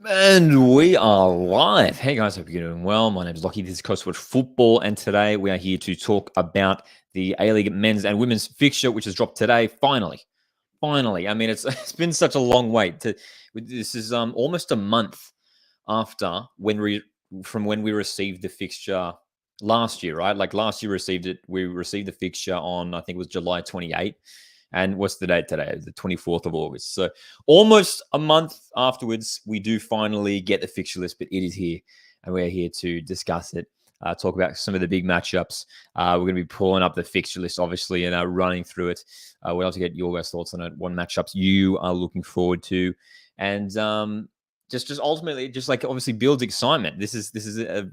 And we are live. Hey guys, hope you're doing well. My name is Lockie. This is Coast Watch Football, and today we are here to talk about the A-League men's and women's fixture, which has dropped today. Finally, I mean, it's been such a long wait. This is almost a month after from when we received the fixture last year, right? Like last year, we received the fixture on I think it was July 28th. And what's the date today? The 24th of August. So almost a month afterwards, we do finally get the fixture list, but it is here. And we're here to discuss it, talk about some of the big matchups. We're going to be pulling up the fixture list, obviously, and running through it. We'd love to get your guys' thoughts on it, what matchups you are looking forward to. And just ultimately, just like obviously builds excitement. This is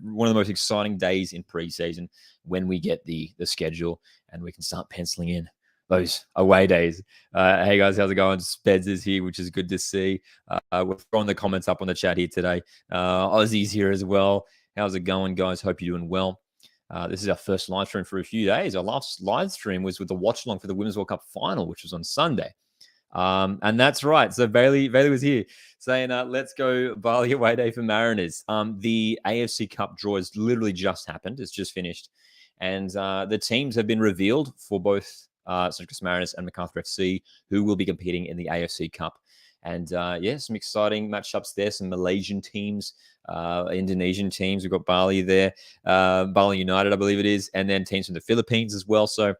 one of the most exciting days in preseason when we get the schedule and we can start penciling in those away days. Hey guys, how's it going? Speds is here, which is good to see. We're throwing the comments up on the chat here today. Aussie's here as well. How's it going, guys? Hope you're doing well. This is our first live stream for a few days. Our last live stream was with the watch along for the Women's World Cup final, which was on Sunday. And that's right. So Bailey was here saying, let's go Bali away day for Mariners. The AFC Cup draw has literally just happened. It's just finished. And the teams have been revealed for both Central Coast Mariners and Macarthur FC, who will be competing in the AFC Cup. And some exciting matchups there. Some Malaysian teams, Indonesian teams. We've got Bali there, Bali United, I believe it is, and then teams from the Philippines as well. So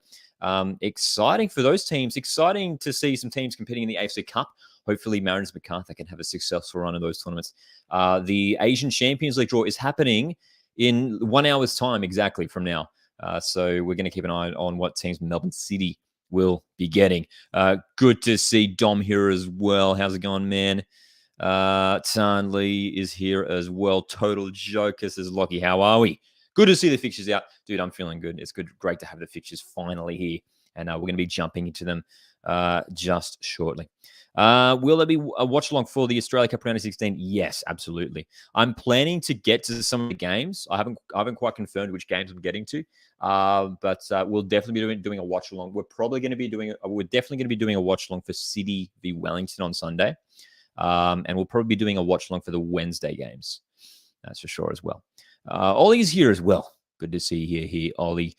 exciting for those teams. Exciting to see some teams competing in the AFC Cup. Hopefully, Mariners Macarthur can have a successful run in those tournaments. The Asian Champions League draw is happening in 1 hour's time exactly from now. So we're going to keep an eye on what teams Melbourne City will be getting. Good to see Dom here as well. How's it going, man? Tan Lee is here as well. Total Joker says, Lockie, how are we? Good to see the fixtures out. Dude, I'm feeling good. It's great to have the fixtures finally here. And we're going to be jumping into them just shortly. Will there be a watch along for the Australia Cup round of 16? Yes, absolutely. I'm planning to get to some of the games. I haven't quite confirmed which games I'm getting to, but we'll definitely be doing a watch along. We're definitely going to be doing a watch along for City v Wellington on Sunday, and we'll probably be doing a watch along for the Wednesday games. That's for sure as well. Ollie's here as well. Good to see you here, Ollie.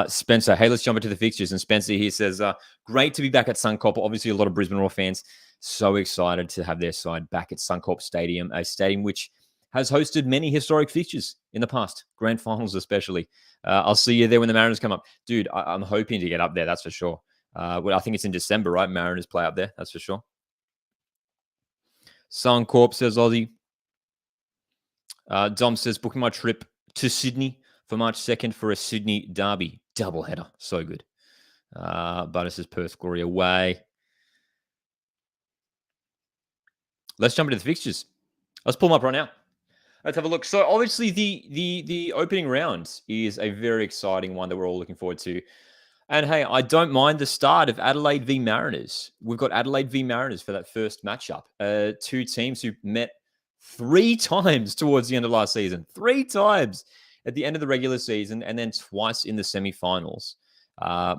Spencer, hey, let's jump into the fixtures. And Spencer here says, great to be back at Suncorp. Obviously, a lot of Brisbane Roar fans so excited to have their side back at Suncorp Stadium, a stadium which has hosted many historic fixtures in the past, grand finals especially. I'll see you there when the Mariners come up. Dude, I'm hoping to get up there, that's for sure. Well, I think it's in December, right? Mariners play up there, that's for sure. Suncorp, says Aussie. Dom says, booking my trip to Sydney for March 2nd for a Sydney derby doubleheader. So good. Butter says Perth Glory away. Let's jump into the fixtures. Let's pull them up right now. Let's have a look. So obviously the opening round is a very exciting one that we're all looking forward to. And hey, I don't mind the start of Adelaide v Mariners. We've got Adelaide v Mariners for that first matchup. Two teams who met 3 times towards the end of last season. 3 times at the end of the regular season and then twice in the semi-finals.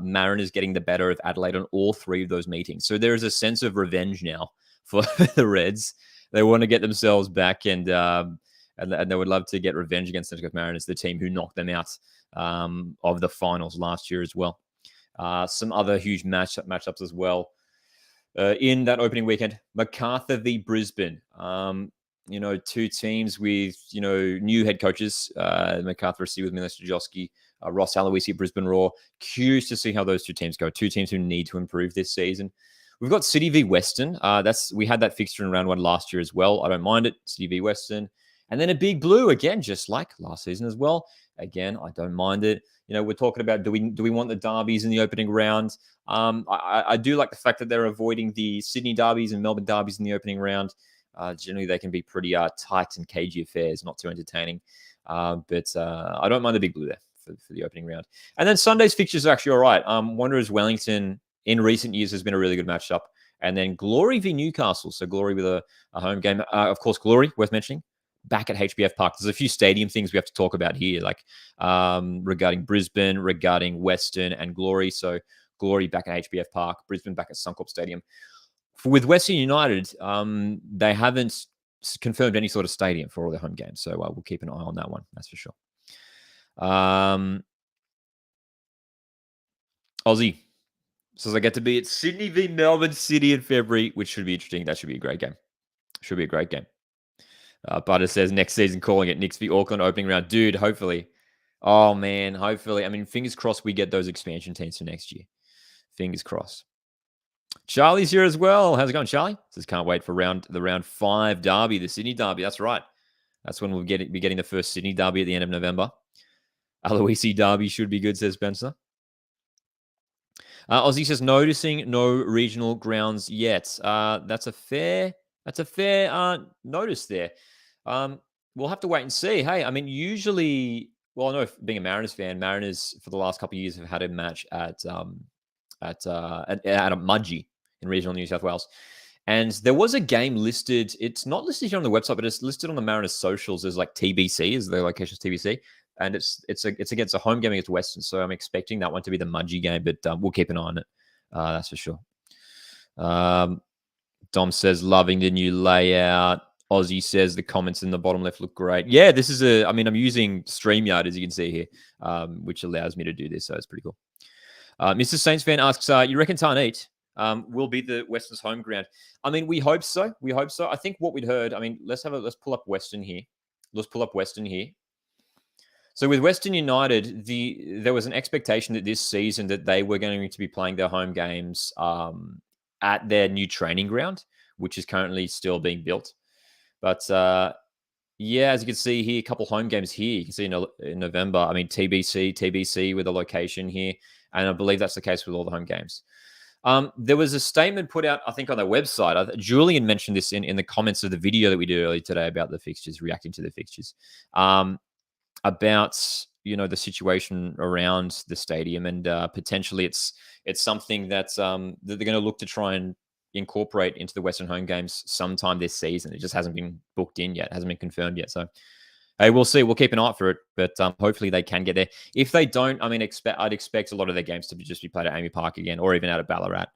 Mariners getting the better of Adelaide on all 3 of those meetings. So there is a sense of revenge now for the Reds. They want to get themselves back and they would love to get revenge against Central Coast Mariners, the team who knocked them out of the finals last year as well. Some other huge matchups as well. In that opening weekend, Macarthur v Brisbane. 2 teams with, new head coaches. Macarthur FC with Milos Stojowski, Ross Aloisi at Brisbane Roar. Curious to see how those 2 teams go. 2 teams who need to improve this season. We've got City v Western. We had that fixture in round 1 last year as well. I don't mind it. City v Western. And then a big blue, again, just like last season as well. Again, I don't mind it. We're talking about do we want the derbies in the opening round? I do like the fact that they're avoiding the Sydney derbies and Melbourne derbies in the opening round. Generally, they can be pretty tight and cagey affairs, not too entertaining. But I don't mind the big blue there for the opening round. And then Sunday's fixtures are actually all right. Wanderers Wellington in recent years has been a really good matchup. And then Glory v Newcastle. So Glory with a home game. Of course, Glory, worth mentioning, back at HBF Park. There's a few stadium things we have to talk about here, like regarding Brisbane, regarding Western and Glory. So Glory back at HBF Park, Brisbane back at Suncorp Stadium. With Western United, they haven't confirmed any sort of stadium for all their home games. So we'll keep an eye on that one. That's for sure. Aussie says I get to be at Sydney v Melbourne City in February, which should be interesting. That should be a great game. Should be a great game. Butter says next season calling it Knicks v Auckland opening round. Dude, hopefully. Oh, man, hopefully. I mean, fingers crossed we get those expansion teams for next year. Fingers crossed. Charlie's here as well. How's it going, Charlie? Says can't wait for the round 5 derby, the Sydney derby. That's right. That's when we'll be getting the first Sydney derby at the end of November. Aloisi derby should be good, says Spencer. Aussie says noticing no regional grounds yet. That's a fair notice there. We'll have to wait and see. Hey, I mean, usually, well, I know being a Mariners fan, Mariners for the last couple of years have had a match at a Mudgee in regional New South Wales. And there was a game listed. It's not listed here on the website, but it's listed on the Mariners socials as like TBC, as their location's TBC. And it's against a home game against Western. So I'm expecting that one to be the Mudgee game, but we'll keep an eye on it. That's for sure. Dom says, loving the new layout. Aussie says the comments in the bottom left look great. Yeah, this is I'm using StreamYard, as you can see here, which allows me to do this. So it's pretty cool. Mr. Saints fan asks, you reckon Tarneet will be the Western's home ground? I mean, we hope so. We hope so. I think what we'd heard, I mean, let's pull up Western here. So with Western United, there was an expectation that this season that they were going to be playing their home games at their new training ground, which is currently still being built. But yeah, as you can see here, a couple home games here. You can see in November, I mean, TBC with a location here. And I believe that's the case with all the home games. There was a statement put out, I think, on their website. Julian mentioned this in the comments of the video that we did earlier today about the fixtures, reacting to the fixtures. About the situation around the stadium, and potentially it's something that they're going to look to try and incorporate into the Western home games sometime this season. It just hasn't been booked in yet, hasn't been confirmed yet. So hey, we'll see. We'll keep an eye out for it, but hopefully they can get there. If they don't, I mean, I'd expect a lot of their games to just be played at Amy Park again, or even out of Ballarat.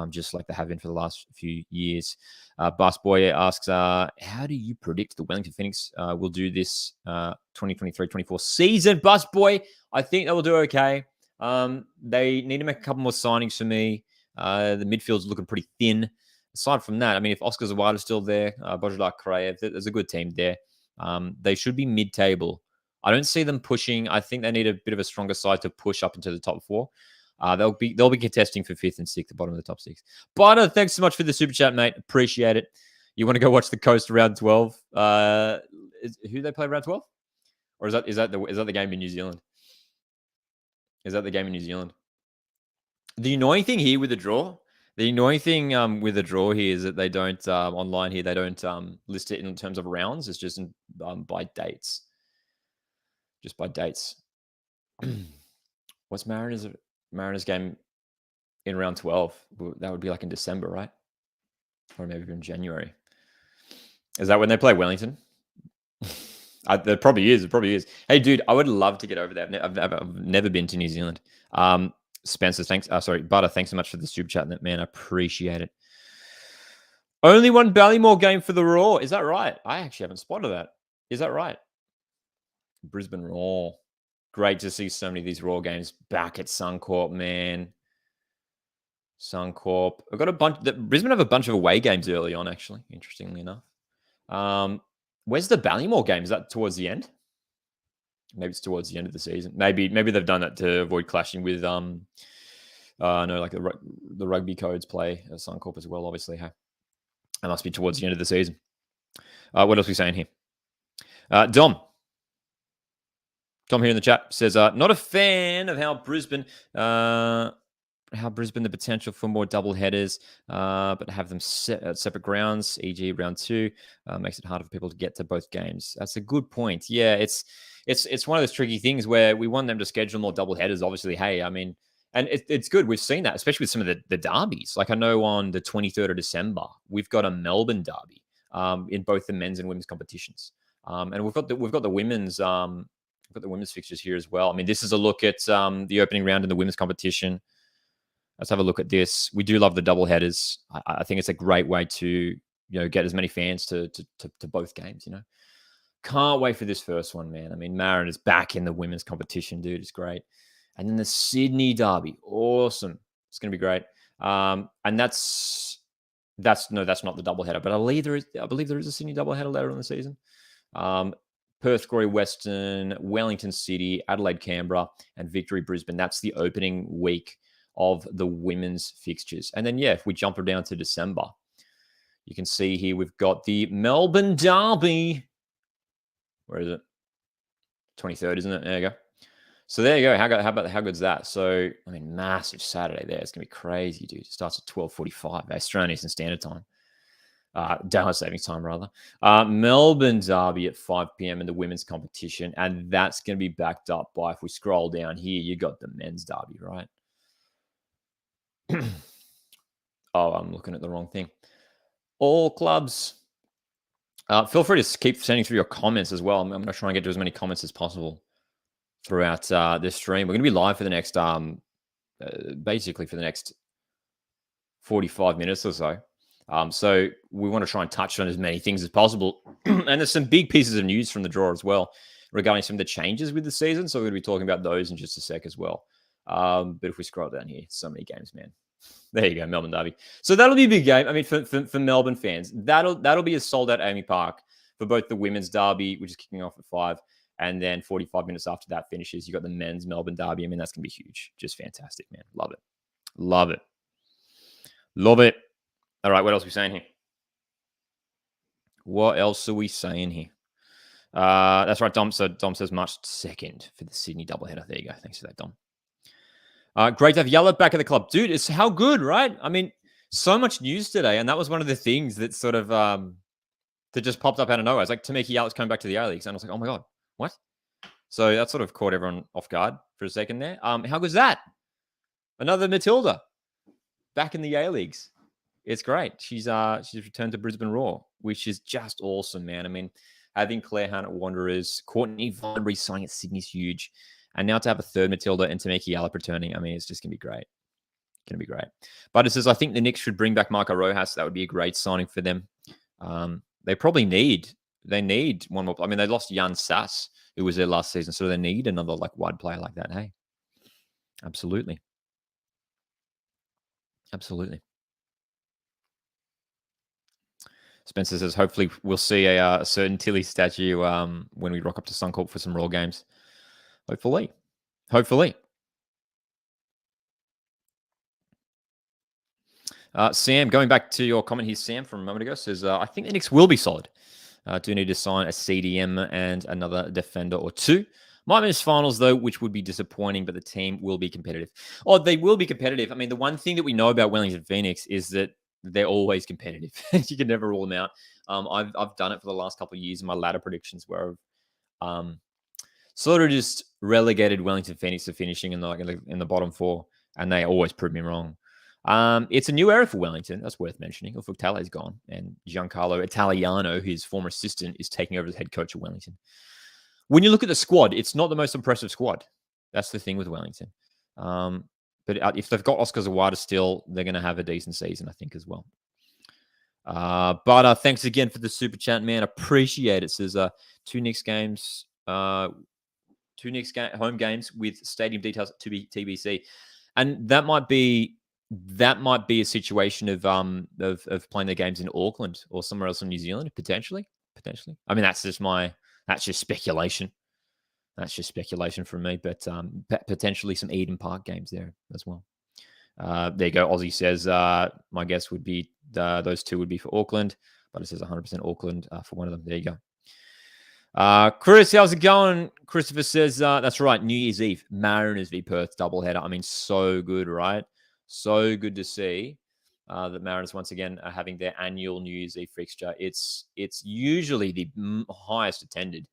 Just like they have been for the last few years. Busboy asks, how do you predict the Wellington Phoenix will do this 2023-24 season? Busboy, I think they will do okay. They need to make a couple more signings for me. The midfield's looking pretty thin. Aside from that, I mean, if Oscar Zawada's still there, Bojidar Kraev, there's a good team there. They should be mid-table. I don't see them pushing. I think they need a bit of a stronger side to push up into the top 4. They'll be contesting for 5th and 6th, the bottom of the top 6. Butter, thanks so much for the super chat, mate. Appreciate it. You want to go watch the Coast round 12? Who they play round 12? Or is that the game in New Zealand? Is that the game in New Zealand? The annoying thing here with the draw, here is that they don't online here. They don't list it in terms of rounds. It's just by dates. Just by dates. What's Mariners game in round 12? That would be like in December, right? Or maybe in January. Is that when they play Wellington? There probably is. It probably is. Hey, dude, I would love to get over there. I've never been to New Zealand. Spencer, thanks. Butter, thanks so much for the super chat, man. I appreciate it. Only one Ballymore game for the Raw. Is that right? I actually haven't spotted that. Is that right? Brisbane Raw. Great to see so many of these Raw games back at Suncorp, man. Suncorp. I've got a bunch. Brisbane have a bunch of away games early on, actually, interestingly enough. Where's the Ballymore game? Is that towards the end? Maybe it's towards the end of the season. Maybe they've done that to avoid clashing with like the rugby codes play at Suncorp as well, obviously. Hey, that must be towards the end of the season. What else are we saying here? Dom here in the chat says, not a fan of how Brisbane, the potential for more double headers, but have them separate grounds, e.g. round 2, makes it harder for people to get to both games. That's a good point. Yeah, it's one of those tricky things where we want them to schedule more double headers, obviously. Hey, I mean, and it's good. We've seen that, especially with some of the derbies. Like I know on the 23rd of December, we've got a Melbourne derby in both the men's and women's competitions. And we've got the women's fixtures here as well. I mean, this is a look at the opening round in the women's competition. Let's have a look at this. We do love the double headers. I think it's a great way to get as many fans to both games. Can't wait for this first one, man. I mean, Mariners back in the women's competition, dude. It's great. And then the Sydney Derby, awesome. It's gonna be great. And that's not the doubleheader, but I believe there is a Sydney doubleheader later in the season. Perth, Glory, Western, Wellington City, Adelaide, Canberra, and Victory, Brisbane. That's the opening week of the women's fixtures. And then, if we jump down to December, you can see here we've got the Melbourne Derby. Where is it? 23rd, isn't it? There you go. So there you go. How good's that? So, I mean, massive Saturday there. It's going to be crazy, dude. It starts at 12:45 Australian Eastern Standard Time. Daylight savings time, rather. Melbourne Derby at 5 p.m. in the women's competition. And that's going to be backed up by, if we scroll down here, you got the men's Derby, right? Oh, I'm looking at the wrong thing. All clubs. Feel free to keep sending through your comments as well. I'm going to try and get to as many comments as possible throughout this stream. We're going to be live for the next, basically for the next 45 minutes or so. So we want to try and touch on as many things as possible. And there's some big pieces of news from the draw as well regarding some of the changes with the season. So we're going to be talking about those in just a sec as well. But if we scroll down here, so many games, man. There you go, Melbourne Derby. So that'll be a big game. I mean, for Melbourne fans, that'll be a sold-out AAMI Park for both the women's Derby, which is kicking off at 5, and then 45 minutes after that finishes, you got the men's Melbourne Derby. I mean, that's going to be huge. Just fantastic, man. Love it. Love it. Love it. All right, what else are we saying here? What else are we saying here? That's right, Dom. So Dom says March 2nd for the Sydney doubleheader. There you go. Thanks for that, Dom. Great to have Yellow back at the club. Dude, it's how good, right? I mean, so much news today, and that was one of the things that sort of that just popped up out of nowhere. It's like Tameki Yellow's coming back to the A-Leagues, and I was like, oh my God, what? So that sort of caught everyone off guard for a second there. How good's that? Another Matilda back in the A-Leagues. It's great. She's returned to Brisbane Roar, which is just awesome, man. I mean, having Claire Hunt at Wanderers, Courtney Vine re-signing at Sydney's huge. And now to have a third Matilda and Tameki Yallop returning, I mean, it's just going to be great. Going to be great. But it says, I think the Knicks should bring back Marco Rojas. That would be a great signing for them. They probably need one more. I mean, they lost Jan Sass, who was there last season. So they need another wide player like that. Hey, absolutely. Absolutely. Spencer says, hopefully we'll see a certain Tilly statue when we rock up to Suncorp for some Raw games. Hopefully. Sam, going back to your comment here, Sam, from a moment ago, says, I think the Knicks will be solid. Do need to sign a CDM and another defender or two. Might miss finals, though, which would be disappointing, but the team will be competitive. Oh, they will be competitive. I mean, the one thing that we know about Wellington Phoenix is that they're always competitive. You can never rule them out. I've done it for the last couple of years in my ladder predictions where I've sort of just relegated Wellington Phoenix to finishing in the bottom 4, and they always prove me wrong. It's a new era for Wellington. That's worth mentioning. Ufuk Talle's gone, and Giancarlo Italiano, his former assistant, is taking over as head coach of Wellington. When you look at the squad, it's not the most impressive squad. That's the thing with Wellington. But if they've got Oscar Zawada still, they're going to have a decent season, I think, as well. But thanks again for the super chat, man. Appreciate it. It says 2 Knicks games, home games with stadium details to be TBC, and that might be a situation of playing the games in Auckland or somewhere else in New Zealand, potentially. I mean, that's just speculation. That's just speculation from me, but potentially some Eden Park games there as well. There you go. Aussie says, my guess would be those 2 would be for Auckland, but it says 100% Auckland for one of them. There you go. Chris, how's it going? Christopher says, that's right, New Year's Eve, Mariners v Perth doubleheader. I mean, so good, right? So good to see that Mariners once again are having their annual New Year's Eve fixture. It's usually the highest attended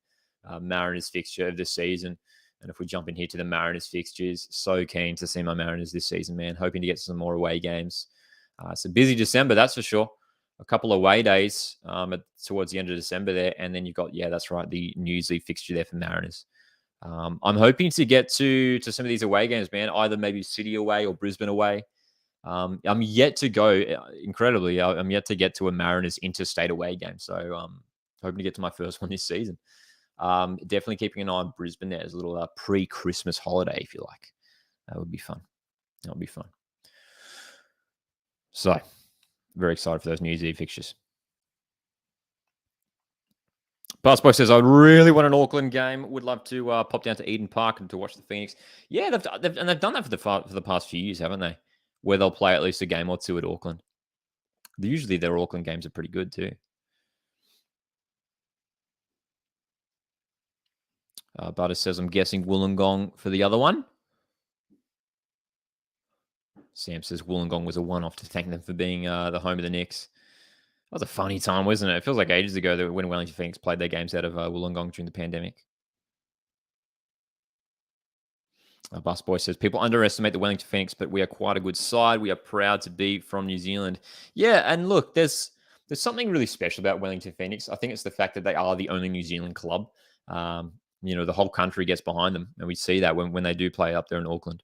Mariners fixture of the season. And if we jump in here to the Mariners fixtures, so keen to see my Mariners this season, man. Hoping to get some more away games. It's a busy December, that's for sure. A couple of away days towards the end of December there. And then you've got, that's right, the New Year's Eve fixture there for Mariners. I'm hoping to get to some of these away games, man. Either maybe City away or Brisbane away. I'm yet to go. Incredibly, I'm yet to get to a Mariners interstate away game. So hoping to get to my first one this season. Definitely keeping an eye on Brisbane there as a little pre-Christmas holiday, if you like. That would be fun. That would be fun. So, very excited for those New Year's Eve fixtures. Basketball says, I really want an Auckland game. Would love to pop down to Eden Park and to watch the Phoenix. Yeah, they've done that for the past few years, haven't they? Where they'll play at least a game or two at Auckland. Usually their Auckland games are pretty good too. Butter says, I'm guessing Wollongong for the other one. Sam says Wollongong was a one-off to thank them for being the home of the Knicks. That was a funny time, wasn't it? It feels like ages ago that when Wellington Phoenix played their games out of Wollongong during the pandemic. Busboy says, people underestimate the Wellington Phoenix, but we are quite a good side. We are proud to be from New Zealand. Yeah, and look, there's something really special about Wellington Phoenix. I think it's the fact that they are the only New Zealand club. The whole country gets behind them, and we see that when they do play up there in Auckland.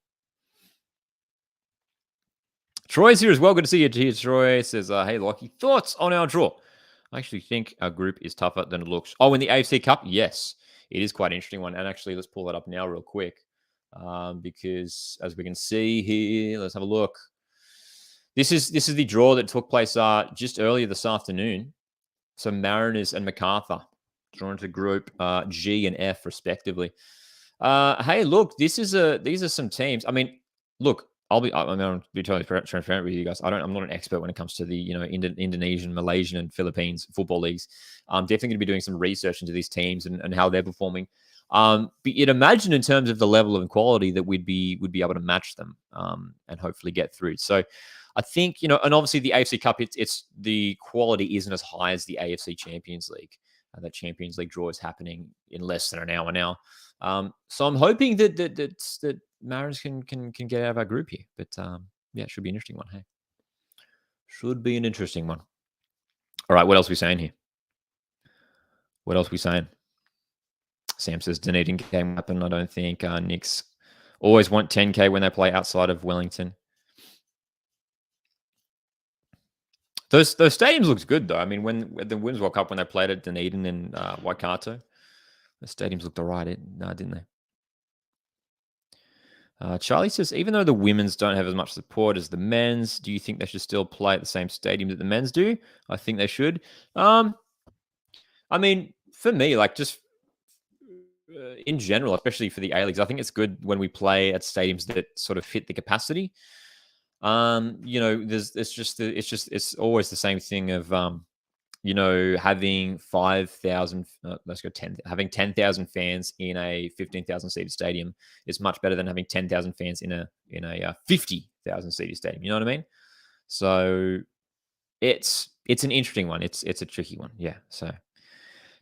Troy's here as well. Good to see you here, Troy. Says, hey, Lockie, thoughts on our draw? I actually think our group is tougher than it looks. Oh, in the AFC Cup? Yes, it is quite an interesting one. And actually, let's pull that up now real quick. Because as we can see here, let's have a look. This is the draw that took place just earlier this afternoon. So Mariners and MacArthur drawn into group G and F respectively. Hey, look, these are some teams. I mean, look, I'll be totally transparent with you guys. I'm not an expert when it comes to the Indonesian, Malaysian, and Philippines football leagues. I'm definitely going to be doing some research into these teams and how they're performing. But you'd imagine in terms of the level of quality that we'd be able to match them and hopefully get through. So I think, and obviously the AFC Cup, it's the quality isn't as high as the AFC Champions League. That Champions League draw is happening in less than an hour now. So I'm hoping that Mariners can get out of our group here. But yeah, it should be an interesting one. Hey, should be an interesting one. All right, what else are we saying here? What else are we saying? Sam says Dunedin game happen. I don't think Knicks always want 10K when they play outside of Wellington. Those stadiums looks good though. I mean, when the Women's World Cup when they played at Dunedin and Waikato, the stadiums looked alright, didn't they? Charlie says, even though the women's don't have as much support as the men's, do you think they should still play at the same stadium that the men's do? I think they should. I mean, for me, like just in general, especially for the A-Leagues, I think it's good when we play at stadiums that sort of fit the capacity. It's always the same thing of having 5,000, let's go 10, having 10,000 fans in a 15,000 seated stadium is much better than having 10,000 fans in a 50,000 seated stadium. You know what I mean? So it's an interesting one. It's a tricky one. Yeah. So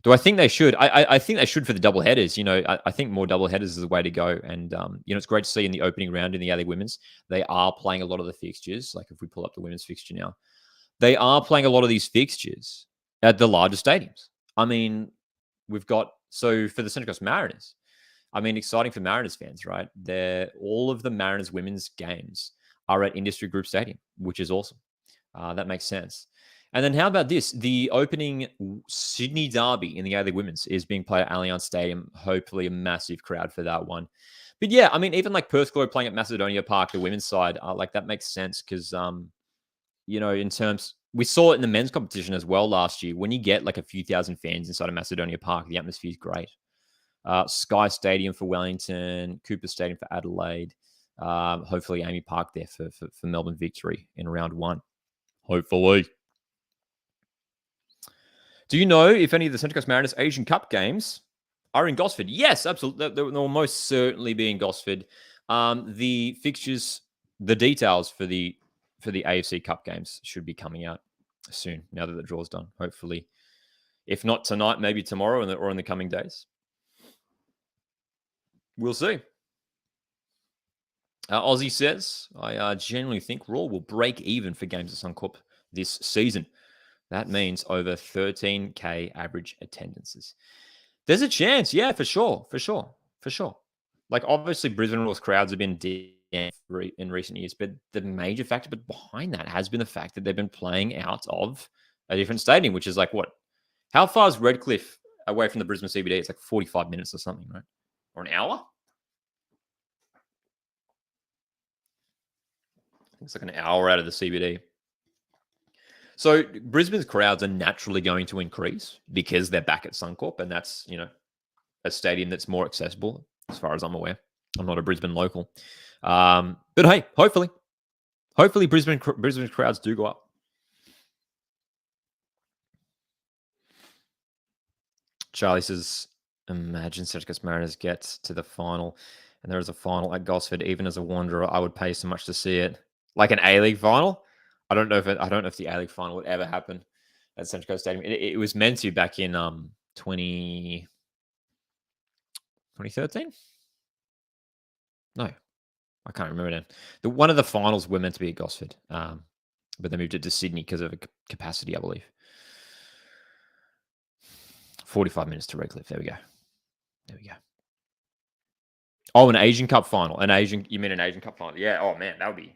do I think they should? I think they should for the double headers. I think more double headers is the way to go. And, it's great to see in the opening round in the A-League Women's, they are playing a lot of the fixtures. Like if we pull up the women's fixture now, they are playing a lot of these fixtures at the larger stadiums. I mean, so for the Central Coast Mariners, I mean, exciting for Mariners fans, right? All of the Mariners women's games are at Industry Group Stadium, which is awesome. That makes sense. And then how about this? The opening Sydney Derby in the A-League Women's is being played at Allianz Stadium. Hopefully a massive crowd for that one. But yeah, I mean, even like Perth Glory playing at Macedonia Park, the women's side, like that makes sense because, in terms, we saw it in the men's competition as well last year. When you get like a few thousand fans inside of Macedonia Park, the atmosphere is great. Sky Stadium for Wellington, Cooper Stadium for Adelaide. Hopefully Amy Park there for Melbourne Victory in round one. Hopefully. Do you know if any of the Central Coast Mariners Asian Cup games are in Gosford? Yes, absolutely. They will most certainly be in Gosford. The fixtures, the details for the AFC Cup games should be coming out soon, now that the draw's done, hopefully. If not tonight, maybe tomorrow or in the coming days. We'll see. Aussie says, I genuinely think Raw will break even for games at Suncorp this season. That means over 13K average attendances. There's a chance, yeah, for sure. Like, obviously, Brisbane Roar's crowds have been in recent years. But the major factor behind that has been the fact that they've been playing out of a different stadium, which is like what? How far is Redcliffe away from the Brisbane CBD? It's like 45 minutes or something, right? Or an hour? I think it's like an hour out of the CBD. So Brisbane's crowds are naturally going to increase because they're back at Suncorp, and that's, a stadium that's more accessible as far as I'm aware. I'm not a Brisbane local. But hey, hopefully Brisbane's crowds do go up. Charlie says, imagine Central Coast Mariners gets to the final and there is a final at Gosford. Even as a wanderer, I would pay so much to see it. Like an A-League final? I don't know if the A-League final would ever happen at Central Coast Stadium. It was meant to back in 2013? No, I can't remember now. One of the finals were meant to be at Gosford, but they moved it to Sydney because of capacity, I believe. 45 minutes to Redcliffe. There we go. Oh, an Asian Cup final. You mean an Asian Cup final? Yeah. Oh, man, that would be...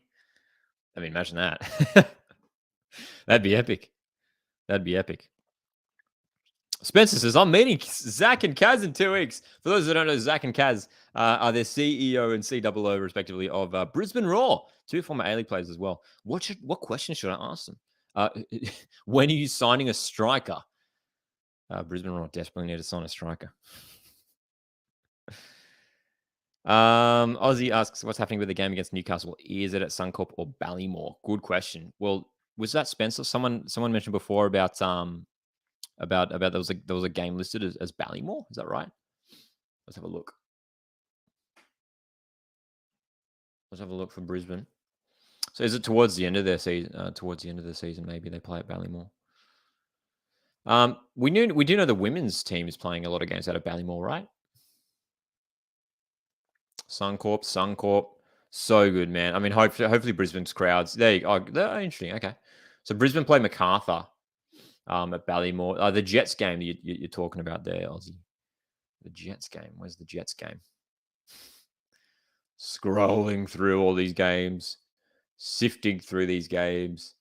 I mean, imagine that. That'd be epic. Spencer says, I'm meeting Zach and Kaz in 2 weeks. For those that don't know, Zach and Kaz are their CEO and COO, respectively, of Brisbane Raw. 2 former A-League players as well. What question should I ask them? When are you signing a striker? Brisbane Raw desperately need to sign a striker. Aussie asks, what's happening with the game against Newcastle? Is it at Suncorp or Ballymore? Good question. Well, was that Spencer? Someone mentioned before about there was a game listed as Ballymore. Is that right? Let's have a look. Let's have a look for Brisbane. So is it towards the end of their season? Towards the end of the season, maybe they play at Ballymore. We do know the women's team is playing a lot of games out of Ballymore, right? Suncorp, so good, man. I mean, hopefully Brisbane's crowds. They're interesting. Okay, so Brisbane play MacArthur at Ballymore. The Jets game you're talking about there, Aussie. The Jets game. Where's the Jets game? Scrolling through all these games, sifting through these games.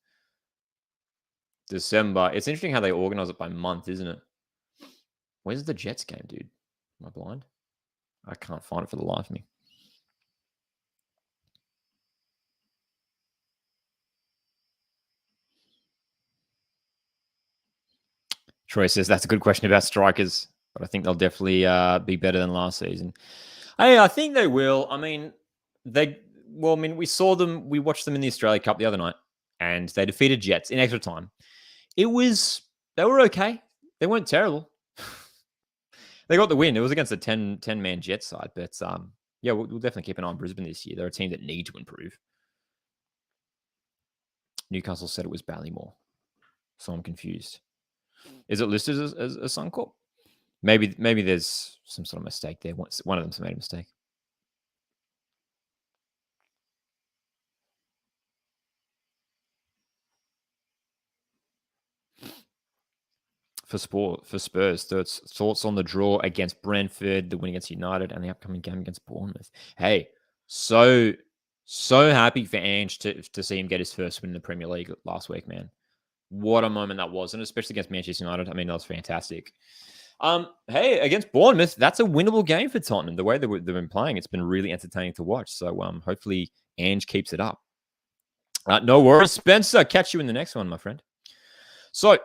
December. It's interesting how they organize it by month, isn't it? Where's the Jets game, dude? Am I blind? I can't find it for the life of me. Troy says that's a good question about strikers, but I think they'll definitely be better than last season. Hey, I think they will. I mean, we saw them. We watched them in the Australia Cup the other night, and they defeated Jets in extra time. They were okay. They weren't terrible. They got the win. It was against a 10-man Jets side, but yeah, we'll definitely keep an eye on Brisbane this year. They're a team that need to improve. Newcastle said it was Ballymore, so I'm confused. Is it listed as Suncorp? Maybe there's some sort of mistake there. One of them's made a mistake. For Spurs, thoughts on the draw against Brentford, the win against United, and the upcoming game against Bournemouth. Hey, so happy for Ange to see him get his first win in the Premier League last week, man. What a moment that was, and especially against Manchester United. I mean, that was fantastic. Hey, against Bournemouth, that's a winnable game for Tottenham. The way they've been playing, it's been really entertaining to watch. So hopefully Ange keeps it up. No worries, Spencer. Catch you in the next one, my friend. So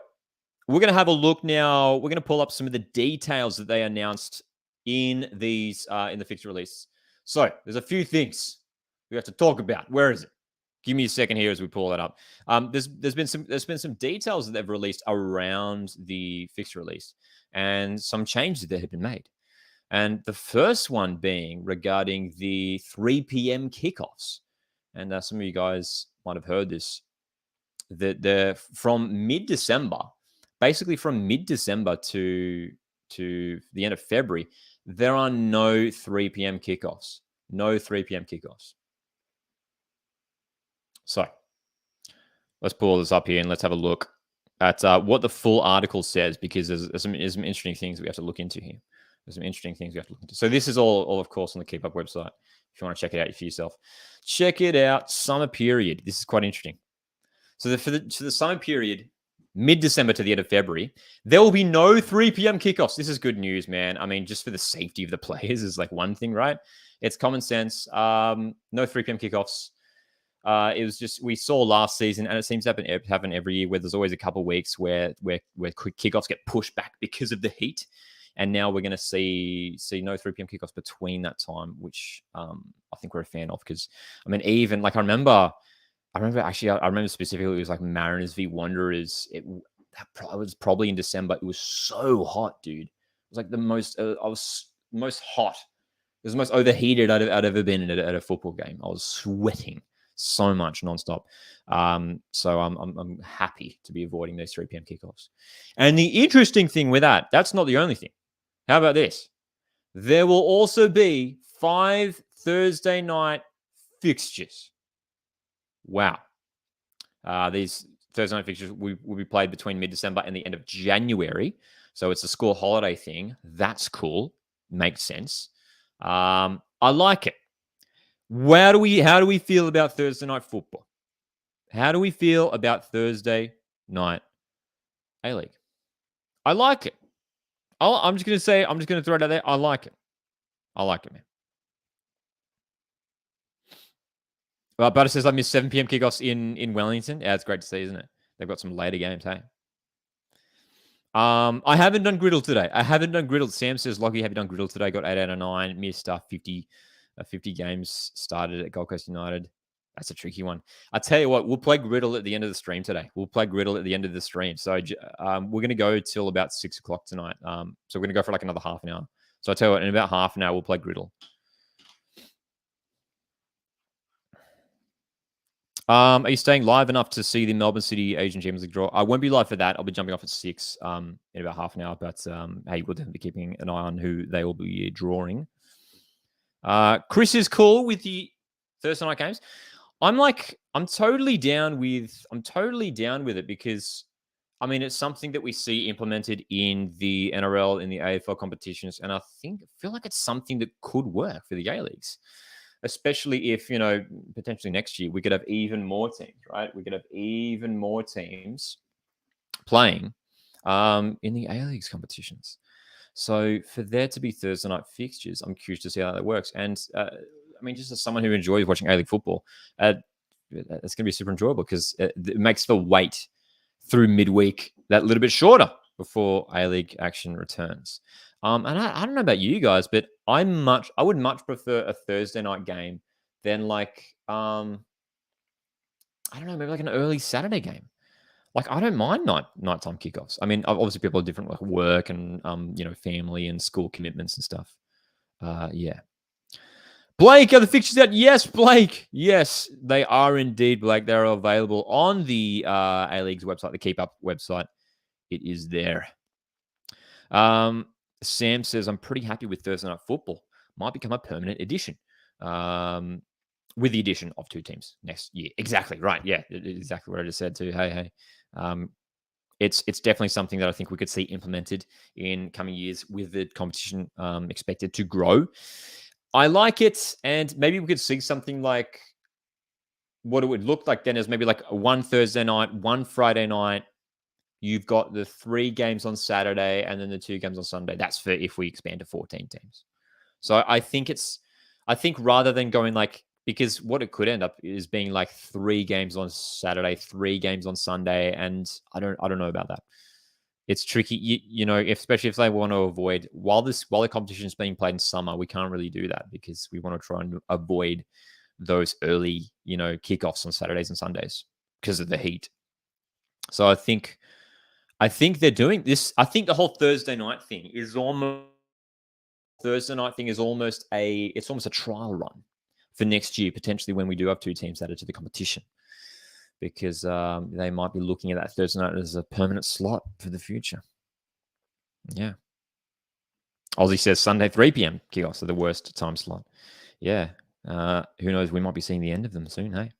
we're going to have a look now. We're going to pull up some of the details that they announced in these in the fixture release. So there's a few things we have to talk about. Where is it? Give me a second here as we pull that up. There's been some details that they've released around the fixture release and some changes that have been made. And the first one being regarding the 3 p.m. kickoffs. And some of you guys might have heard this. That they're from mid-December, basically from mid-December to the end of February, there are no 3 p.m. kickoffs. No 3 p.m. kickoffs. So let's pull this up here and let's have a look at what the full article says, because there's some interesting things we have to look into here. So this is all of course, on the Keep Up website. if you want to check it out for yourself. Check it out. Summer period. This is quite interesting. So for the summer period, mid-December to the end of February, there will be no 3 p.m. kickoffs. This is good news, man. I mean, just for the safety of the players is like one thing, right? It's common sense. No 3 p.m. kickoffs. It was just we saw last season, and it seems to happen every year, where there's always a couple of weeks where quick kickoffs get pushed back because of the heat, and now we're going to see no 3 p.m. kickoffs between that time, which I think we're a fan of, because I mean, even like I remember specifically it was like Mariners v Wanderers. It was probably in December. It was so hot, dude. It was like the most most hot. It was the most overheated I'd ever been at a football game. I was sweating so much nonstop. So I'm happy to be avoiding those 3 p.m. kickoffs. And the interesting thing with that's not the only thing. How about this? There will also be 5 Thursday night fixtures. Wow. These Thursday night fixtures will be played between mid-December and the end of January. So it's a school holiday thing. That's cool. Makes sense. I like it. How do we feel about Thursday night football? How do we feel about Thursday night A-League? I like it. I'm just going to throw it out there. I like it. Man. Well, Butter says I missed 7 p.m. kickoffs in Wellington. Yeah, it's great to see, isn't it? They've got some later games, hey? I haven't done Griddle today. Sam says, Lockie, have you done Griddle today? Got 8 out of 9. Missed 50 games started at Gold Coast United. That's a tricky one. I tell you what, we'll play Griddle at the end of the stream today. So we're going to go till about 6 o'clock tonight. So we're going to go for like another half an hour. So I tell you what, in about half an hour, we'll play Griddle. Are you staying live enough to see the Melbourne City Asian Champions League draw? I won't be live for that. I'll be jumping off at 6 in about half an hour. But hey, we'll definitely be keeping an eye on who they will be drawing. Chris is cool with the Thursday night games. I'm totally down with it, because I mean, it's something that we see implemented in the NRL, in the AFL competitions, and I feel like it's something that could work for the A-Leagues, especially if, potentially next year we could have even more teams, right? We could have even more teams playing in the A-Leagues competitions. So for there to be Thursday night fixtures, I'm curious to see how that works. And I mean, just as someone who enjoys watching A-League football, it's going to be super enjoyable, because it makes the wait through midweek that little bit shorter before A-League action returns. And I don't know about you guys, but I would much prefer a Thursday night game than I don't know, maybe like an early Saturday game. Like, I don't mind nighttime kickoffs. I mean, obviously people are different, like work and family and school commitments and stuff. Yeah. Blake, are the fixtures out? Yes, Blake. Yes, they are indeed, Blake. They're available on the A-League's website, the Keep Up website. It is there. Sam says, I'm pretty happy with Thursday night football. Might become a permanent addition. With the addition of 2 teams next year. Exactly, right. Yeah, exactly what I just said too. Hey. It's definitely something that I think we could see implemented in coming years, with the competition expected to grow. I like it, and maybe we could see something like what it would look like then, is maybe like one Thursday night, one Friday night. You've got the 3 games on Saturday and then the 2 games on Sunday. That's for if we expand to 14 teams. So I think rather than going because what it could end up is being like 3 games on Saturday, 3 games on Sunday, and I don't know about that. It's tricky, especially if they want to avoid while the competition is being played in summer, we can't really do that, because we want to try and avoid those early, kickoffs on Saturdays and Sundays because of the heat. So I think they're doing this. I think the whole Thursday night thing is almost a trial run for next year, potentially, when we do have 2 teams added to the competition, because they might be looking at that Thursday night as a permanent slot for the future. Yeah. Aussie says Sunday 3 p.m. kickoffs are the worst time slot. Yeah. Who knows? We might be seeing the end of them soon, hey?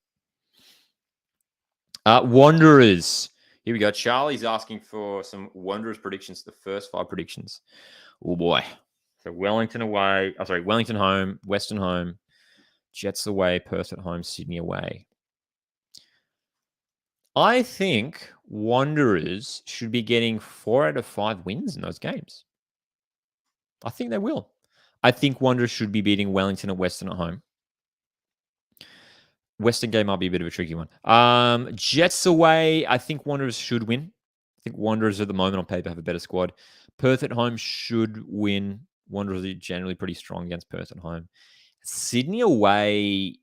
Wanderers. Here we go. Charlie's asking for some Wanderers predictions, the first 5 predictions. Oh, boy. So Wellington away. Wellington home, Western home. Jets away, Perth at home, Sydney away. I think Wanderers should be getting 4 out of 5 wins in those games. I think they will. I think Wanderers should be beating Wellington at Western at home. Western game might be a bit of a tricky one. Jets away, I think Wanderers should win. I think Wanderers at the moment on paper have a better squad. Perth at home should win. Wanderers are generally pretty strong against Perth at home. Sydney away,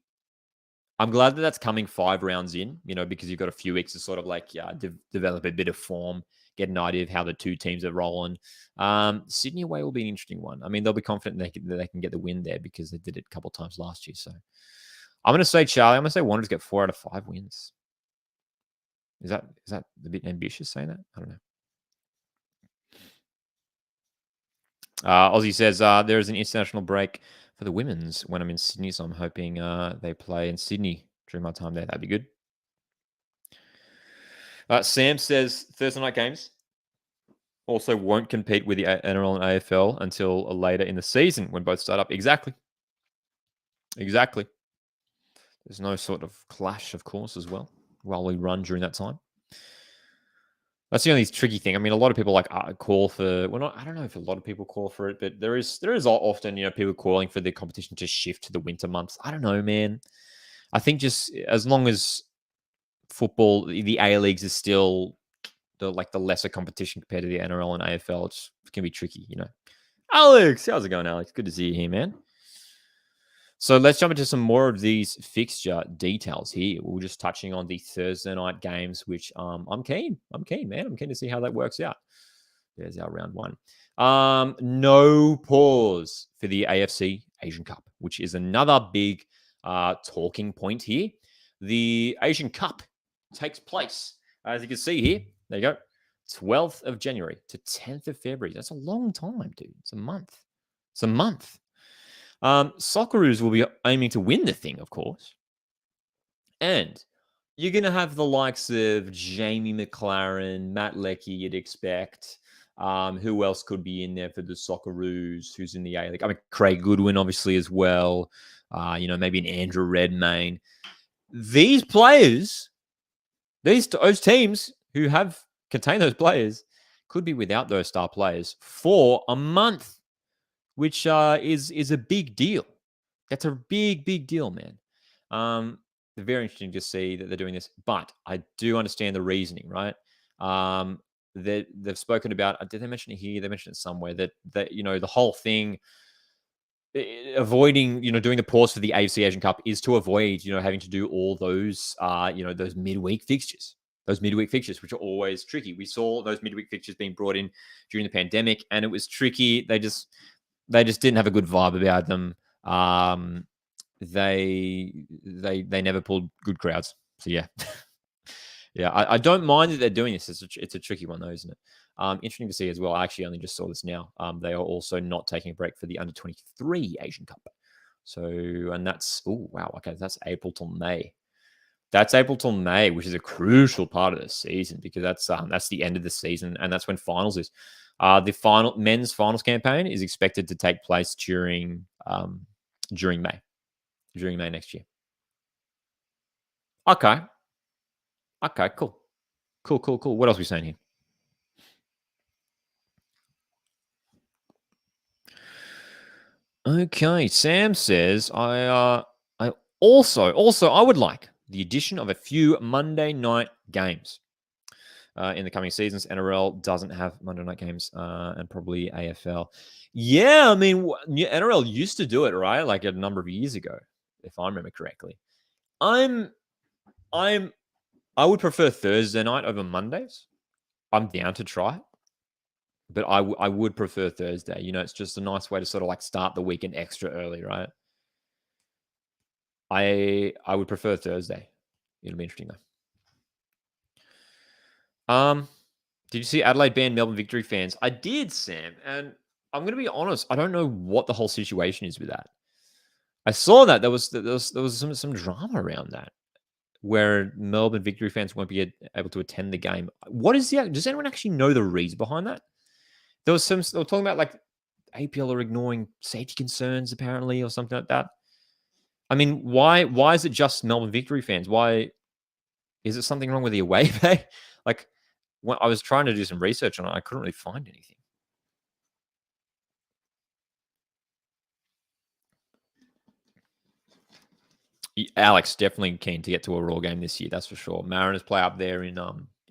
I'm glad that that's coming 5 rounds in, because you've got a few weeks to sort of develop a bit of form, get an idea of how the two teams are rolling. Sydney away will be an interesting one. I mean, they'll be confident they can get the win there because they did it a couple of times last year. So I'm going to say, Charlie, I'm going to say Wanderers get 4 out of 5 wins. Is that a bit ambitious saying that? I don't know. Aussie says there is an international break for the women's when I'm in Sydney, so I'm hoping they play in Sydney during my time there. That'd be good. Sam says Thursday night games also won't compete with the NRL and AFL until later in the season when both start up. Exactly. There's no sort of clash, of course, as well, while we run during that time. That's the only tricky thing. I mean, a lot of people call for. Well, I don't know if a lot of people call for it, but there is often people calling for the competition to shift to the winter months. I don't know, man. I think just as long as football, the A leagues is still the lesser competition compared to the NRL and AFL, it can be tricky, Alex, how's it going, Alex? Good to see you here, man. So let's jump into some more of these fixture details here. We're just touching on the Thursday night games, which I'm keen, man. I'm keen to see how that works out. There's our round 1. No pause for the AFC Asian Cup, which is another big talking point here. The Asian Cup takes place, as you can see here. There you go. 12th of January to 10th of February. That's a long time, dude. It's a month. Socceroos will be aiming to win the thing, of course. And you're going to have the likes of Jamie McLaren, Matt Leckie, you'd expect. Who else could be in there for the Socceroos? Who's in the A-League? I mean, Craig Goodwin, obviously, as well. Maybe an Andrew Redmayne. These players, those teams who have contained those players could be without those star players for a month, which is a big deal. That's a big deal, man. Very interesting to see that they're doing this, but I do understand the reasoning, right? They've spoken about. Did they mention it here? They mentioned it somewhere that the whole thing, avoiding doing the pause for the AFC Asian Cup is to avoid having to do all those those midweek fixtures. Those midweek fixtures, which are always tricky. We saw those midweek fixtures being brought in during the pandemic, and it was tricky. They just didn't have a good vibe about them. They never pulled good crowds. So yeah, yeah. I don't mind that they're doing this. It's a tricky one though, isn't it? Interesting to see as well. I actually only just saw this now. They are also not taking a break for the under-23 Asian Cup. So, and that's wow. Okay, that's April till May. That's April till May, which is a crucial part of the season because that's the end of the season, and that's when finals is. The men's finals campaign is expected to take place during May next year. Okay, cool. What else are we saying here? Okay, Sam says I also I would like the addition of a few Monday night games. In the coming seasons, NRL doesn't have Monday night games, and probably AFL. Yeah, I mean, NRL used to do it, right? Like a number of years ago, if I remember correctly. I would prefer Thursday night over Mondays. I'm down to try it, but I would prefer Thursday. It's just a nice way to sort of start the weekend extra early, right? I would prefer Thursday. It'll be interesting though. Did you see Adelaide banned Melbourne Victory fans? I did, Sam, and I'm going to be honest. I don't know what the whole situation is with that. I saw that there was some drama around that, where Melbourne Victory fans won't be able to attend the game. What is does anyone actually know the reason behind that? They were talking about APL are ignoring safety concerns apparently, or something like that. I mean, why is it just Melbourne Victory fans? Why is it something wrong with the away pay? Like, when I was trying to do some research on it, I couldn't really find anything. Alex definitely keen to get to a Raw game this year. That's for sure. Mariners play up there in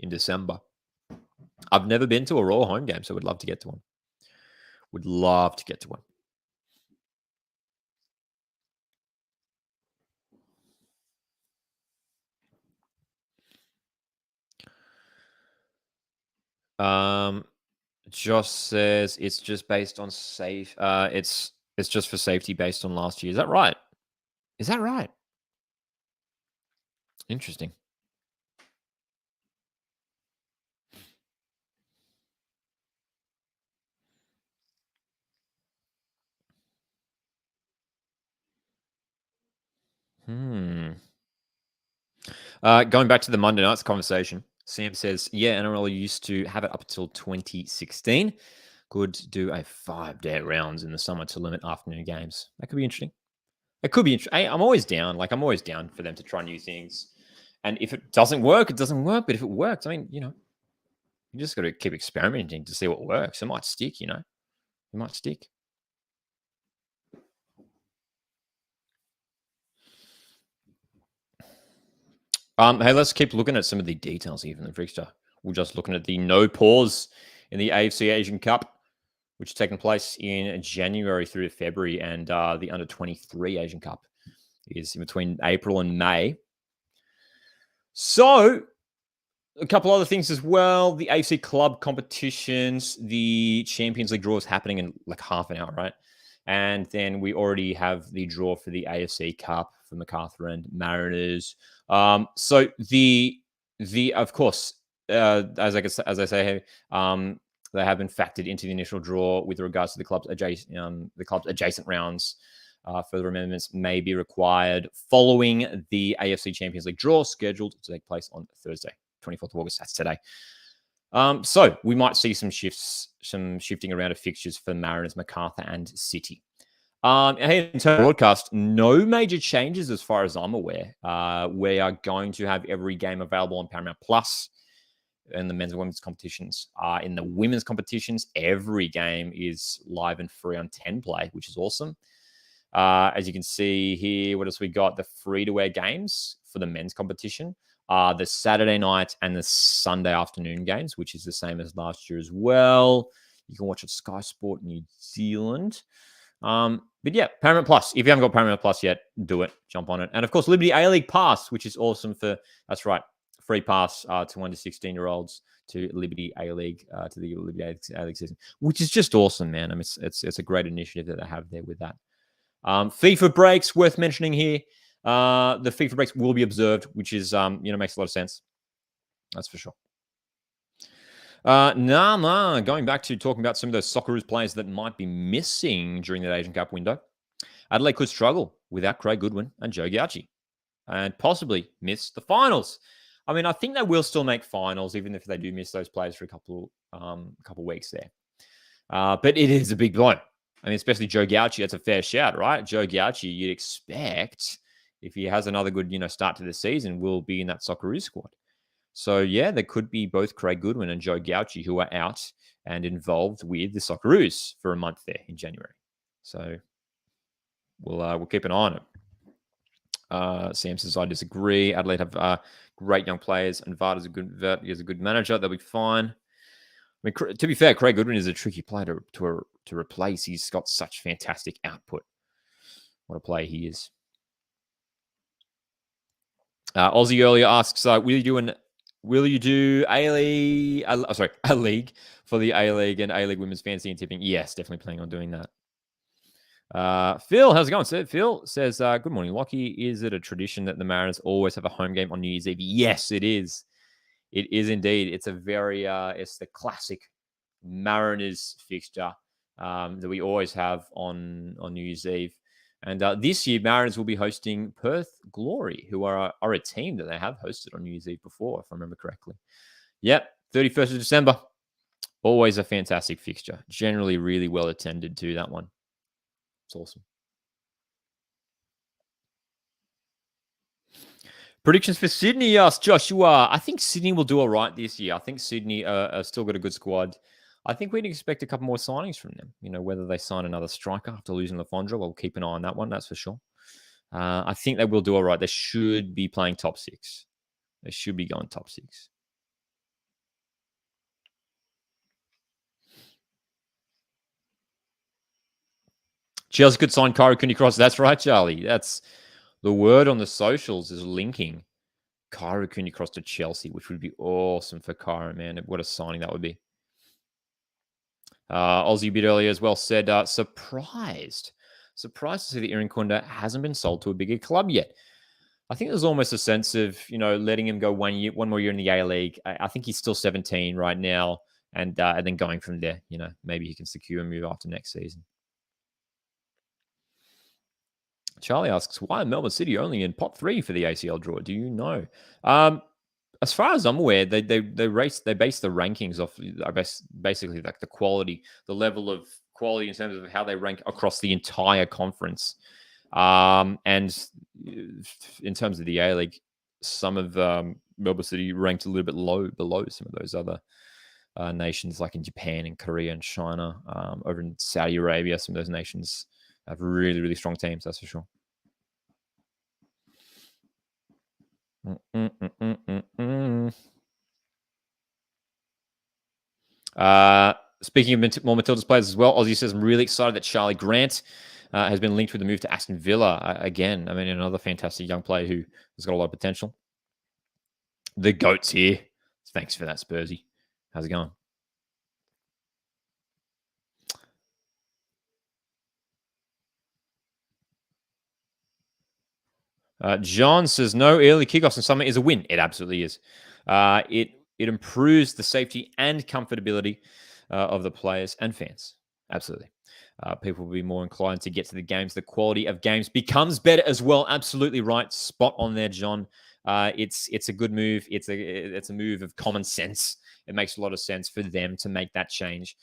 December. I've never been to a Raw home game, so would love to get to one. Would love to get to one. Um, Josh says it's just based on safe. It's just for safety based on last year. Is that right? Is that right? Interesting. Hmm. Going back to the Monday nights conversation, Sam says, yeah, NRL used to have it up until 2016. Could do a 5-day rounds in the summer to limit afternoon games. That could be interesting. It could be interesting. I'm always down. Like, I'm always down for them to try new things. And if it doesn't work, it doesn't work. But if it works, I mean, you just got to keep experimenting to see what works. It might stick, It might stick. Hey, let's keep looking at some of the details here from the fixture. We're just looking at the no pause in the AFC Asian Cup, which is taking place in January through to February, and the under 23 Asian Cup is in between April and May. So, a couple other things as well. The AFC Club competitions, the Champions League draw is happening in like half an hour, right? And then we already have the draw for the AFC Cup for MacArthur and Mariners. So the of course, as I say here, they have been factored into the initial draw with regards to the club's adjacent rounds. Further amendments may be required following the AFC Champions League draw scheduled to take place on Thursday, 24th of August. That's today. So we might see some shifting around of fixtures for Mariners, MacArthur, and City. In terms of broadcast, no major changes as far as I'm aware. We are going to have every game available on Paramount Plus in the men's and women's competitions. In the women's competitions, every game is live and free on 10 Play, which is awesome. As you can see here, what else we got? The free-to-air games for the men's competition. The Saturday night and the Sunday afternoon games, which is the same as last year as well. You can watch it Sky Sport New Zealand. But yeah, Paramount Plus. If you haven't got Paramount Plus yet, do it. Jump on it. And of course, Liberty A-League Pass, which is awesome that's right, free pass to 1 to 16-year-olds to Liberty A-League, to the Liberty A-League season, which is just awesome, man. I mean, it's a great initiative that they have there with that. FIFA breaks, worth mentioning here. The FIFA breaks will be observed, which is, makes a lot of sense. That's for sure. Going back to talking about some of those Socceroos players that might be missing during that Asian Cup window. Adelaide could struggle without Craig Goodwin and Joe Gauci and possibly miss the finals. I mean, I think they will still make finals, even if they do miss those players for a couple weeks there. But it is a big blow. I mean, especially Joe Gauci, that's a fair shout, right? Joe Gauci, you'd expect, if he has another good, start to the season, will be in that Socceroos squad. So, yeah, there could be both Craig Goodwin and Joe Gauci who are out and involved with the Socceroos for a month there in January. So, we'll keep an eye on it. Sam says, I disagree. Adelaide have great young players, and Vard is a good manager. They'll be fine. I mean, to be fair, Craig Goodwin is a tricky player to replace. He's got such fantastic output. What a player he is. Aussie earlier asks, will you do A-League, a league for the A-League and A-League women's fantasy and tipping? Yes, definitely planning on doing that. Phil, how's it going? So Phil says, good morning, Lockie. Is it a tradition that the Mariners always have a home game on New Year's Eve? Yes, it is. It is indeed. It's it's the classic Mariners fixture that we always have on New Year's Eve. And this year, Mariners will be hosting Perth Glory, who are a team that they have hosted on New Year's Eve before, if I remember correctly. Yep, 31st of December. Always a fantastic fixture. Generally really well attended to that one. It's awesome. Predictions for Sydney, yes, Joshua. I think Sydney will do all right this year. I think Sydney are still got a good squad. I think we'd expect a couple more signings from them. Whether they sign another striker after losing Lafondra, we'll keep an eye on that one, that's for sure. I think they will do all right. They should be playing top six. They should be going top six. Chelsea could sign Kyra Cooney Cross. That's right, Charlie. That's the word on the socials is linking Kyra Cooney Cross to Chelsea, which would be awesome for Kyra, man. What a signing that would be. Aussie a bit earlier as well said, surprised to see that Irankunda hasn't been sold to a bigger club yet. I think there's almost a sense of, letting him go one more year in the A League. I think he's still 17 right now, and then going from there, maybe he can secure a move after next season. Charlie asks, why Melbourne City only in pot 3 for the ACL draw? Do you know? As far as I'm aware, they base the rankings off, I guess, basically like the quality, the level of quality in terms of how they rank across the entire conference. And in terms of the A League, some of Melbourne City ranked a little bit below some of those other nations, like in Japan and Korea and China, over in Saudi Arabia. Some of those nations have really, really strong teams, that's for sure. Speaking of more Matilda's players as well, Aussie says, I'm really excited that Charlie Grant has been linked with the move to Aston Villa. Again, I mean, another fantastic young player who has got a lot of potential. The GOAT's here. Thanks for that, Spursy. How's it going? John says, no early kickoffs in summer is a win. It absolutely is. It improves the safety and comfortability of the players and fans. Absolutely. People will be more inclined to get to the games. The quality of games becomes better as well. Absolutely right. Spot on there, John. It's a good move. It's a move of common sense. It makes a lot of sense for them to make that change.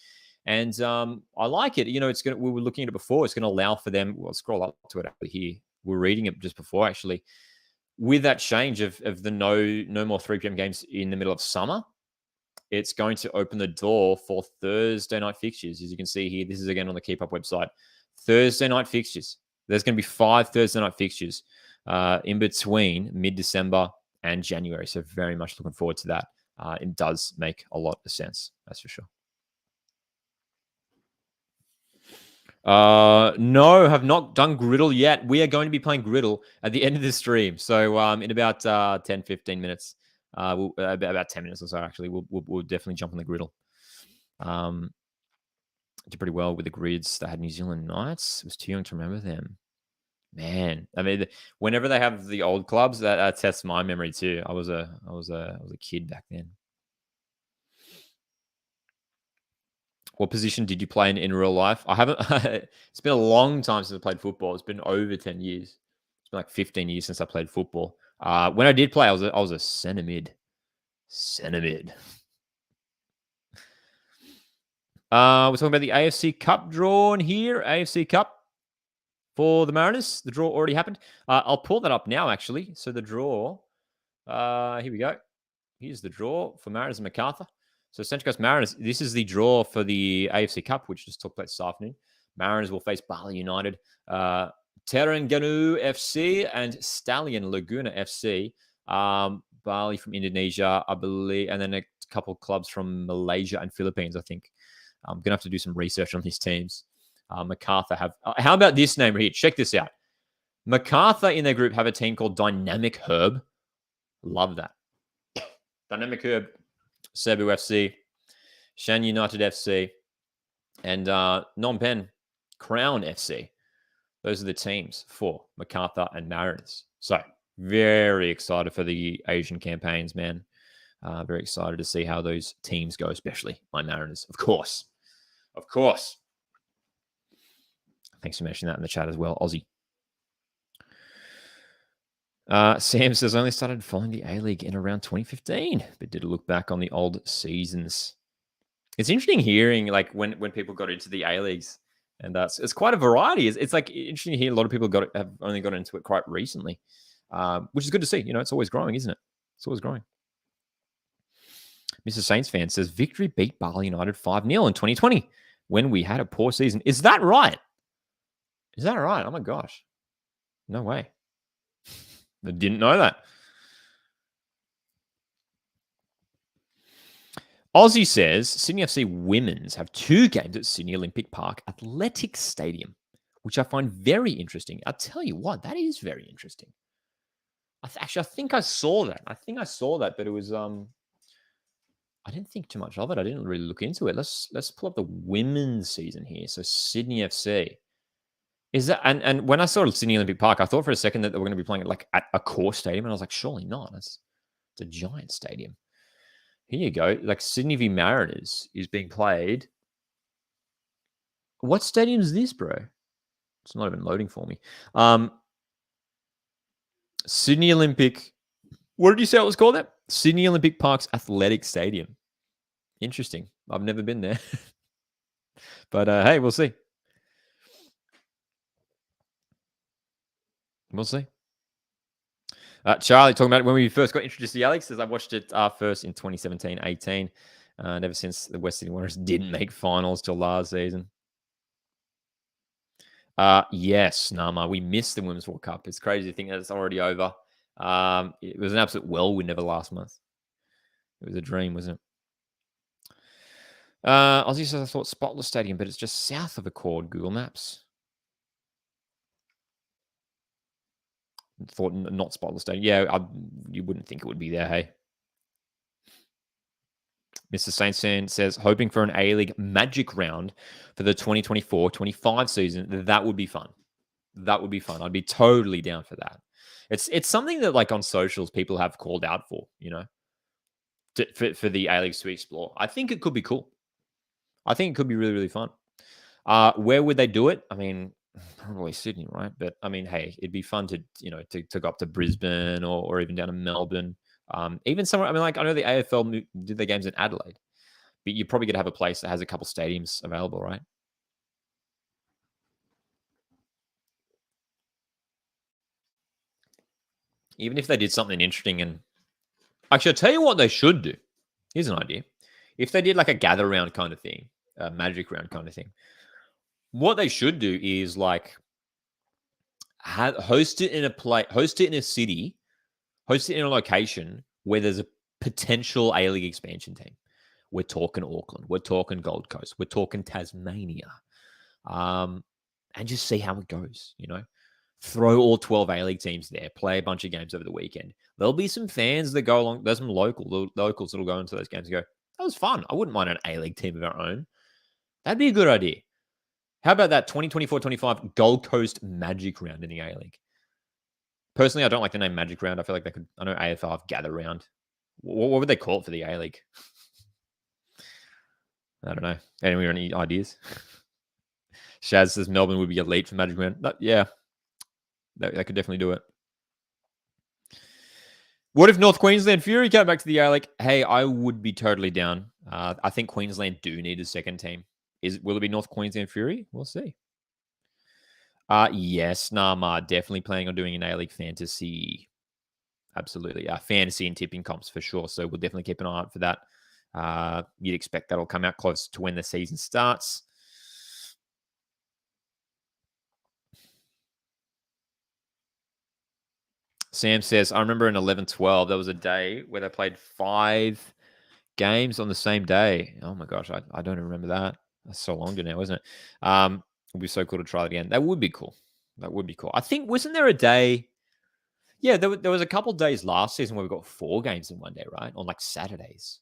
And I like it. We were looking at it before. It's going to allow for them. Well, scroll up to it over here. We're reading it just before, actually. With that change of the no more 3 p.m. games in the middle of summer, it's going to open the door for Thursday night fixtures. As you can see here, this is again on the Keep Up website. Thursday night fixtures. There's going to be 5 Thursday night fixtures in between mid-December and January. So very much looking forward to that. It does make a lot of sense. That's for sure. No, have not done Griddle yet. We are going to be playing Griddle at the end of this stream. So in about 10, 15 minutes, about 10 minutes or so, actually, we'll definitely jump on the Griddle. Did pretty well with the grids. They had New Zealand Knights. I was too young to remember them. Man, I mean, whenever they have the old clubs, that tests my memory too. I was a kid back then. What position did you play in real life? I haven't. It's been a long time since I played football. It's been over 10 years. It's been like 15 years since I played football. When I did play, I was a centre mid. Centre mid. We're talking about the AFC Cup drawn here. AFC Cup for the Mariners. The draw already happened. I'll pull that up now, actually. So the draw. Here we go. Here's the draw for Mariners and MacArthur. So Central Coast Mariners, this is the draw for the AFC Cup, which just took place this afternoon. Mariners will face Bali United, Terengganu FC, and Stallion Laguna FC. Bali from Indonesia, I believe, and then a couple of clubs from Malaysia and Philippines, I think. I'm going to have to do some research on these teams. MacArthur have... how about this name right here? Check this out. MacArthur in their group have a team called Dynamic Herb. Love that. Dynamic Herb. Cebu FC, Shan United FC, and Phnom Penh Crown FC. Those are the teams for MacArthur and Mariners. So very excited for the Asian campaigns, man. Very excited to see how those teams go, especially my Mariners, of course. Of course. Thanks for mentioning that in the chat as well, Aussie. Sam says, I only started following the A-League in around 2015, but did a look back on the old seasons. It's interesting hearing like when people got into the A-Leagues, and it's quite a variety. It's like interesting to hear a lot of people have only got into it quite recently. which is good to see. It's always growing, isn't it? It's always growing. Mr. Saints fan says victory beat Bali United 5-0 in 2020 when we had a poor season. Is that right? Is that right? Oh my gosh. No way. I didn't know that. Aussie says Sydney FC women's have 2 games at Sydney Olympic Park Athletic Stadium, which I find very interesting. I'll tell you what, that is very interesting. Actually, I think I saw that. But it was I didn't think too much of it. I didn't really look into it. Let's pull up the women's season here. So Sydney FC. Is that and when I saw Sydney Olympic Park, I thought for a second that they were going to be playing it like at a core stadium, and I was like, surely not. It's a giant stadium. Here you go. Like Sydney v Mariners is being played. What stadium is this, bro? It's not even loading for me. Sydney Olympic. What did you say it was called? That Sydney Olympic Park's Athletic Stadium. Interesting. I've never been there, but hey, we'll see. We'll see. Charlie talking about when we first got introduced to the Alex, says I watched it first in 2017-18. And ever since the West Sydney Wanderers didn't make finals till last season. Yes, Nama, we missed the Women's World Cup. It's crazy to think that it's already over. It was an absolute whirlwind of last month. It was a dream, wasn't it? Aussie says I thought Spotless Stadium, but it's just south of Accord, Google Maps. Thought not Spotless Stadium. Yeah, you wouldn't think it would be there, hey? Mr. Saint says, hoping for an A-League magic round for the 2024-25 season. That would be fun. That would be fun. I'd be totally down for that. It's something that, like, on socials, people have called out for, for the A-Leagues to explore. I think it could be cool. I think it could be really, really fun. Where would they do it? I mean, probably Sydney, right? But, I mean, hey, it'd be fun to go up to Brisbane or even down to Melbourne. Even somewhere, I mean, like, I know the AFL did their games in Adelaide, but you're probably going to have a place that has a couple stadiums available, right? Even if they did something interesting and actually, I'll tell you what they should do. Here's an idea. If they did like a gather round kind of thing, a magic round kind of thing, what they should do is like host it in a city, host it in a location where there's a potential A-League expansion team. We're talking Auckland. We're talking Gold Coast. We're talking Tasmania. And just see how it goes, Throw all 12 A-League teams there. Play a bunch of games over the weekend. There'll be some fans that go along. There's some locals that'll go into those games and go, that was fun. I wouldn't mind an A-League team of our own. That'd be a good idea. How about that 2024-25 Gold Coast Magic Round in the A-League? Personally, I don't like the name Magic Round. I feel like they could, I know AFL have Gather Round. What would they call it for the A-League? I don't know. Any ideas? Shaz says Melbourne would be elite for Magic Round. Yeah, they could definitely do it. What if North Queensland Fury came back to the A-League? Hey, I would be totally down. I think Queensland do need a second team. Will it be North Queensland Fury? We'll see. Yes, Nama, definitely planning on doing an A-League fantasy. Absolutely. Fantasy and tipping comps for sure. So we'll definitely keep an eye out for that. You'd expect that'll come out close to when the season starts. Sam says, I remember in 11-12, there was a day where they played 5 games on the same day. Oh my gosh, I don't even remember that. That's so long ago now, isn't it? It would be so cool to try it again. That would be cool. I think, wasn't there a day? Yeah, there was a couple of days last season where we got 4 games in one day, right? On like Saturdays.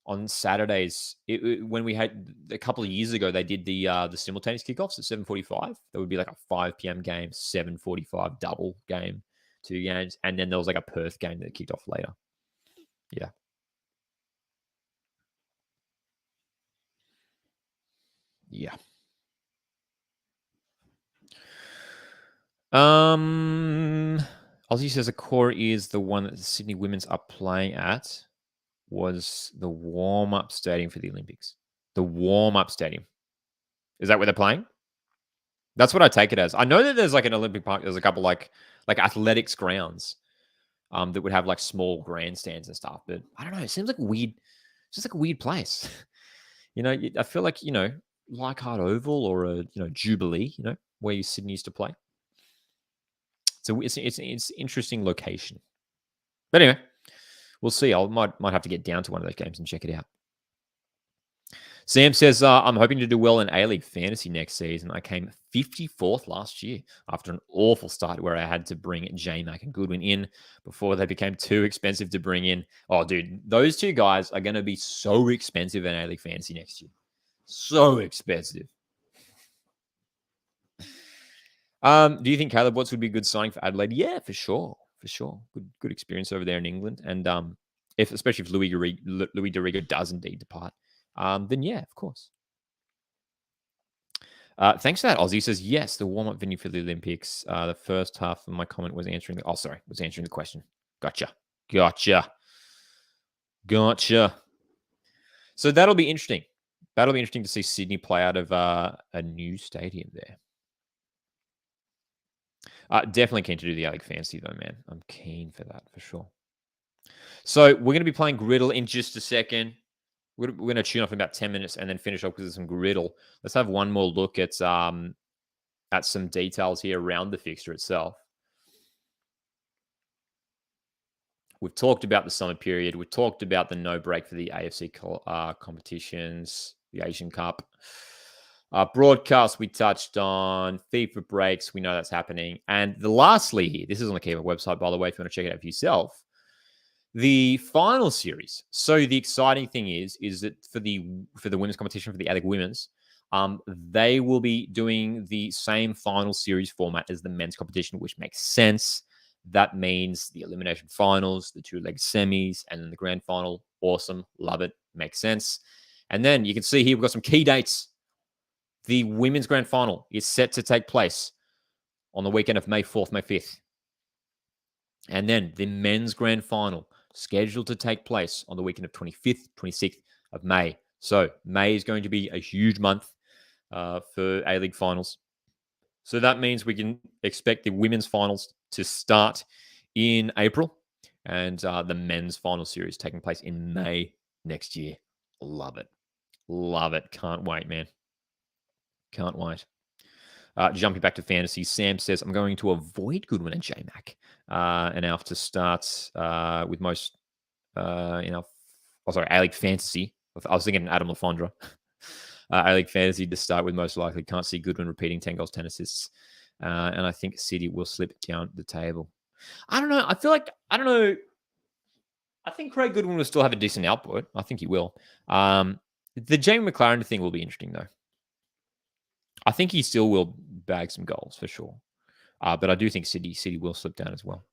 On Saturdays, when we had a couple of years ago, they did the simultaneous kickoffs at 7:45. There would be like a 5 p.m. game, 7:45 double game, 2 games, and then there was like a Perth game that kicked off later. Yeah. Yeah. Ozzy says the core is the one that the Sydney Women's are playing at was the warm-up stadium for the Olympics. The warm-up stadium. Is that where they're playing? That's what I take it as. I know that there's like an Olympic Park. There's a couple like athletics grounds that would have like small grandstands and stuff. But I don't know. It seems like weird. It's just like a weird place. I feel like Leichhardt Oval or a Jubilee. Where Sydney used to play. So it's interesting location. But anyway, we'll see. I might have to get down to one of those games and check it out. Sam says, I'm hoping to do well in A-League Fantasy next season. I came 54th last year after an awful start where I had to bring J-Mac and Goodwin in before they became too expensive to bring in. Oh, dude, those two guys are going to be so expensive in A-League Fantasy next year. So expensive. Do you think Caleb Watts would be a good signing for Adelaide? Yeah, for sure. For sure. Good experience over there in England. And especially if Louis Dorigo does indeed depart. Then yeah, of course. Thanks for that. Aussie says, yes, the warm-up venue for the Olympics. The first half of my comment was answering the question. Gotcha. So that'll be interesting. That'll be interesting to see Sydney play out of a new stadium there. Definitely keen to do the A-League Fantasy though, man. I'm keen for that for sure. So we're going to be playing Griddle in just a second. We're going to tune off in about 10 minutes and then finish off with some Griddle. Let's have one more look at some details here around the fixture itself. We've talked about the summer period. We've talked about the no break for the AFC competitions, the Asian Cup. Broadcast we touched on. FIFA breaks, we know that's happening. And lastly here, this is on the Keeper website, by the way, if you want to check it out for yourself. The final series. So the exciting thing is that for the women's competition, for the A-League women's, they will be doing the same final series format as the men's competition, which makes sense. That means the elimination finals, the two-leg semis, and then the grand final. Awesome. Love it. Makes sense. And then you can see here we've got some key dates. The women's grand final is set to take place on the weekend of May 4th, May 5th. And then the men's grand final scheduled to take place on the weekend of 25th, 26th of May. So May is going to be a huge month for A-League finals. So that means we can expect the women's finals to start in April and the men's final series taking place in May next year. Love it. Love it. Can't wait, man. Can't wait. Jumping back to fantasy, Sam says, I'm going to avoid Goodwin and J-Mac. And Alf to start with most, A-League Fantasy. I was thinking Adam LaFondra. A-League Fantasy to start with most likely. Can't see Goodwin repeating 10 goals, 10 assists. And I think City will slip down the table. I don't know. I think Craig Goodwin will still have a decent output. I think he will. The Jamie McLaren thing will be interesting, though. I think he still will bag some goals for sure. But I do think City will slip down as well.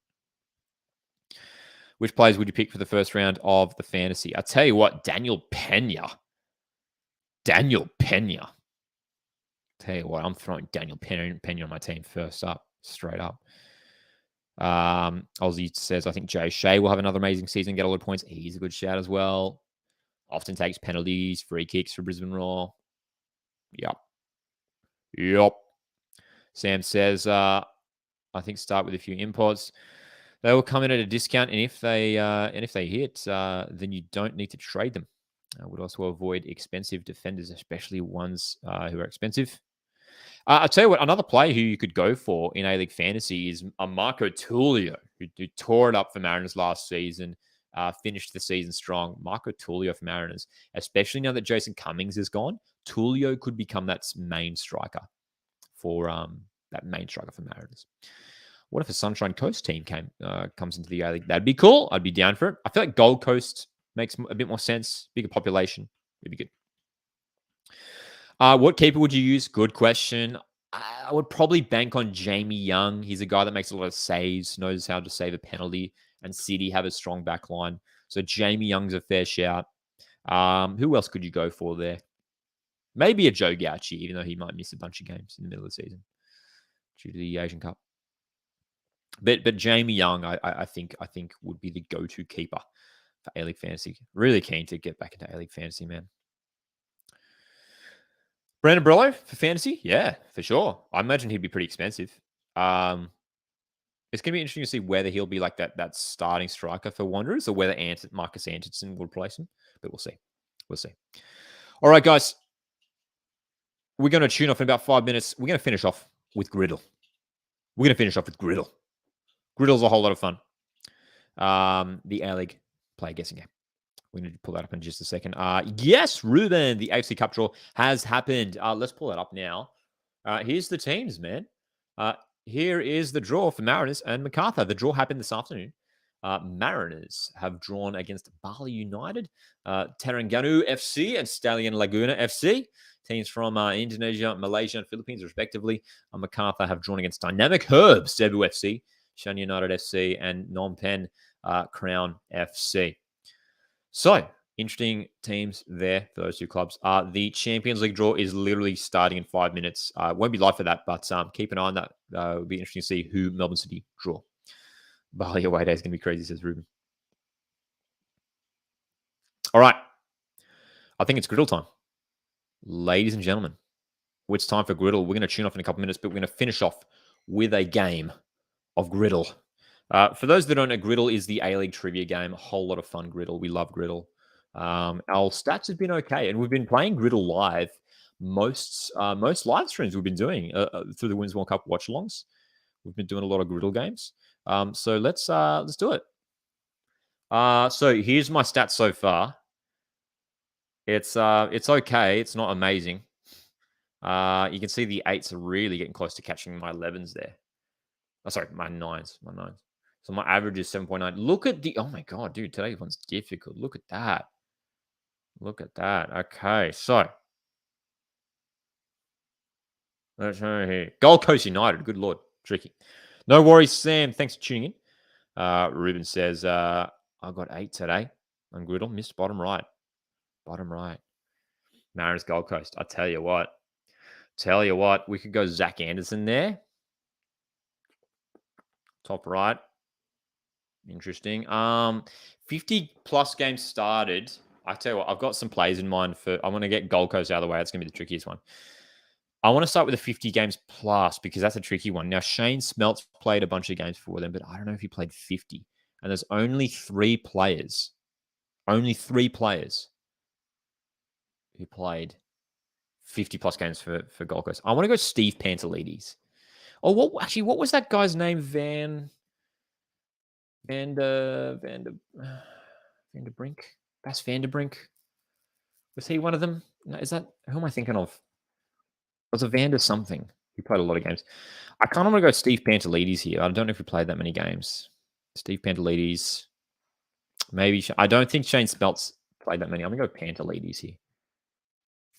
Which players would you pick for the first round of the fantasy? I'll tell you what, Daniel Pena. Tell you what, I'm throwing Daniel Pena on my team first up, straight up. Aussie says, I think Jay Shea will have another amazing season, get a lot of points. He's a good shout as well. Often takes penalties, free kicks for Brisbane Roar. Yep. Sam says, I think start with a few imports. They will come in at a discount, and if they hit, then you don't need to trade them. I would also avoid expensive defenders, especially ones who are expensive. I'll tell you what, another player who you could go for in A-League Fantasy is Marco Tullio, who tore it up for Mariners last season, finished the season strong. Marco Tullio for Mariners, especially now that Jason Cummings is gone, Tullio could become that main striker for Mariners. What if a Sunshine Coast team comes into the A-League? That'd be cool. I'd be down for it. I feel like Gold Coast makes a bit more sense. Bigger population. It'd be good. What keeper would you use? Good question. I would probably bank on Jamie Young. He's a guy that makes a lot of saves, knows how to save a penalty, and City have a strong back line. So Jamie Young's a fair shout. Who else could you go for there? Maybe a Joe Gauchi, even though he might miss a bunch of games in the middle of the season due to the Asian Cup. But Jamie Young, I think would be the go-to keeper for A-League Fantasy. Really keen to get back into A-League Fantasy, man. Brandon Brello for fantasy? Yeah, for sure. I imagine he'd be pretty expensive. It's going to be interesting to see whether he'll be like that starting striker for Wanderers or whether Marcus Anderson will replace him. But we'll see. We'll see. All right, guys. We're going to tune off in about 5 minutes. We're going to finish off with Griddle. Griddle's a whole lot of fun. The A-League player guessing game. We're going to pull that up in just a second. Yes, Ruben, the AFC Cup draw has happened. Let's pull that up now. Here's the teams, man. Here is the draw for Mariners and MacArthur. The draw happened this afternoon. Mariners have drawn against Bali United, Terengganu FC, and Stallion Laguna FC. Teams from Indonesia, Malaysia, and Philippines, respectively. MacArthur have drawn against Dynamic Herbs, Cebu FC, Shan United FC, and Phnom Penh Crown FC. So, interesting teams there for those two clubs. The Champions League draw is literally starting in 5 minutes. Won't be live for that, but keep an eye on that. It'll be interesting to see who Melbourne City draw. Bali away day is going to be crazy, says Ruben. All right. I think it's griddle time. Ladies and gentlemen, it's time for griddle. We're going to tune off in a couple minutes, but we're going to finish off with a game of griddle. For those that don't know, griddle is the A-League trivia game. A whole lot of fun, griddle. We love griddle. Our stats have been okay, and we've been playing griddle live. Most live streams we've been doing through the Women's World Cup watch-alongs. We've been doing a lot of griddle games. So let's do it. So here's my stats so far. It's okay. It's not amazing. You can see the 8s are really getting close to catching my 11s there. Oh, sorry, my 9s. So my average is 7.9. Look at the... Oh, my God, dude. Today's one's difficult. Look at that. Okay, so... Let's go here. Gold Coast United. Good Lord. Tricky. No worries, Sam. Thanks for tuning in. Ruben says, I got 8 today on Griddle. Missed bottom right. Mariners Gold Coast. I tell you what. We could go Zach Anderson there. Top right. Interesting. 50 plus games started. I tell you what, I've got some plays in mind for... I want to get Gold Coast out of the way. That's going to be the trickiest one. I want to start with the 50 games plus because that's a tricky one. Now, Shane Smeltz played a bunch of games for them, but I don't know if he played 50. And there's only 3 players. Who played 50 plus games for Gold Coast. I want to go Steve Pantelides. Oh, what was that guy's name? Van der Brink? Bas Van der Brink? Was he one of them? No, who am I thinking of? It was a Vander something. He played a lot of games. I kind of want to go Steve Pantelides here. I don't know if he played that many games. Steve Pantelides. Maybe. I don't think Shane Smeltz played that many. I'm going to go Pantelides here.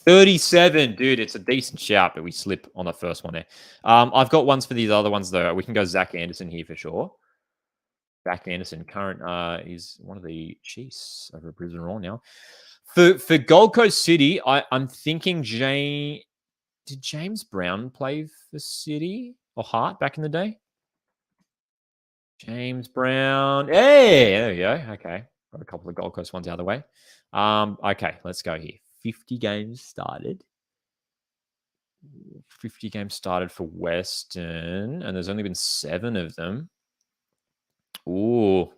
37. Dude, it's a decent shout, but we slip on the first one there. I've got ones for these other ones, though. We can go Zach Anderson here for sure. Zach Anderson, current, is one of the Chiefs over at Brisbane Roar now. For Gold Coast City, I'm thinking did James Brown play for City or Hart back in the day? James Brown. Hey, there we go. Okay. Got a couple of Gold Coast ones out of the way. Okay, let's go here. 50 games started. 50 games started for Western, and there's only been 7 of them. Ooh.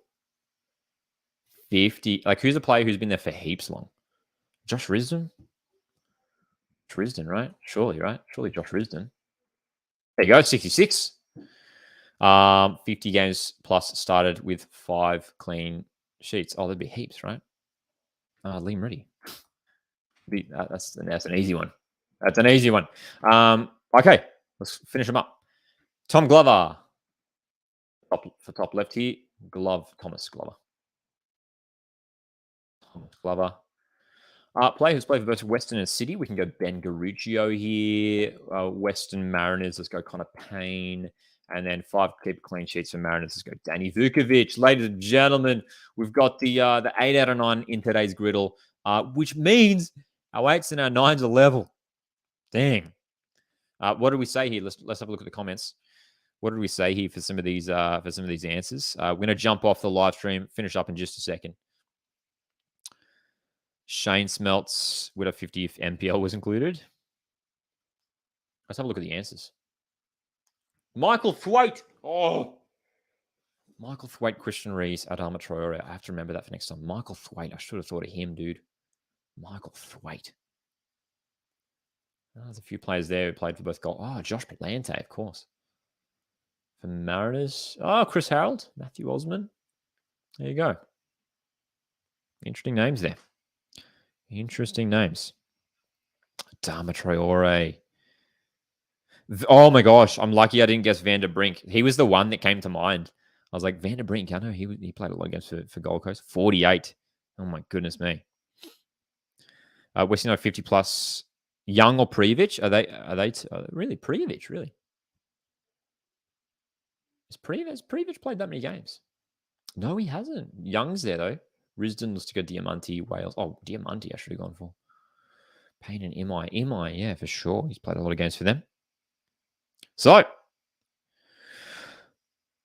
50. Like, who's a player who's been there for heaps long? Josh Risdon? Risdon, right? Surely, right? Surely Josh Risdon. There you go, 66. 50 games plus started with 5 clean sheets. Oh, there'd be heaps, right? Liam Reddy. That's an easy one. That's an easy one. Okay, let's finish them up. Tom Glover. Top left here. Thomas Glover. Player who's played for both Western and City. We can go Ben Garuccio here. Western Mariners. Let's go Connor Payne. And then 5 keep clean sheets for Mariners. Let's go Danny Vukovic. Ladies and gentlemen, we've got the 8 out of 9 in today's griddle, which means our 8s and our 9s are level. Dang. What did we say here? Let's have a look at the comments. What did we say here for some of these answers? We're going to jump off the live stream, finish up in just a second. Shane Smeltz with a 50 if MPL was included. Let's have a look at the answers. Michael Thwaite. Oh, Michael Thwaite, Christian Rees, Adama Traore. I have to remember that for next time. Michael Thwaite. I should have thought of him, dude. Michael Thwaite. Oh, there's a few players there who played for both goal. Oh, Josh Palante, of course. For Mariners. Oh, Chris Harold, Matthew Osman. There you go. Interesting names there. Interesting names. Adama Traore. Oh my gosh, I'm lucky I didn't guess Van der Brink. He was the one that came to mind. I was like, Van der Brink, I know he played a lot of games for Gold Coast. 48. Oh my goodness me. West United 50 plus. Young or Prijovic? Are they really Prijovic? Really? Has Prijovic played that many games? No, he hasn't. Young's there though. Risdon, Lustica, Diamante, Wales. Oh, Diamante, I should have gone for. Payne and Imai, yeah, for sure. He's played a lot of games for them. So,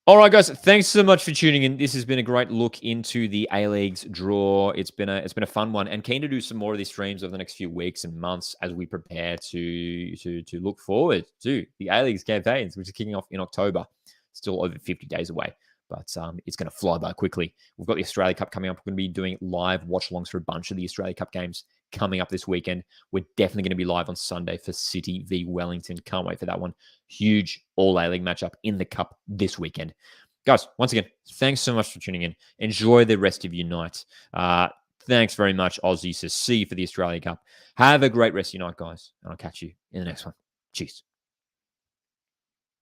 all right, guys. Thanks so much for tuning in. This has been a great look into the A-League's draw. It's been a fun one, and keen to do some more of these streams over the next few weeks and months as we prepare to look forward to the A-League's campaigns, which is kicking off in October. Still over 50 days away, but it's going to fly by quickly. We've got the Australia Cup coming up. We're going to be doing live watch-alongs for a bunch of the Australia Cup games coming up this weekend. We're definitely going to be live on Sunday for City v Wellington. Can't wait for that one. Huge all A-League matchup in the Cup this weekend. Guys, once again, thanks so much for tuning in. Enjoy the rest of your night. Thanks very much, Aussie. So see you for the Australia Cup. Have a great rest of your night, guys. And I'll catch you in the next one. Cheers.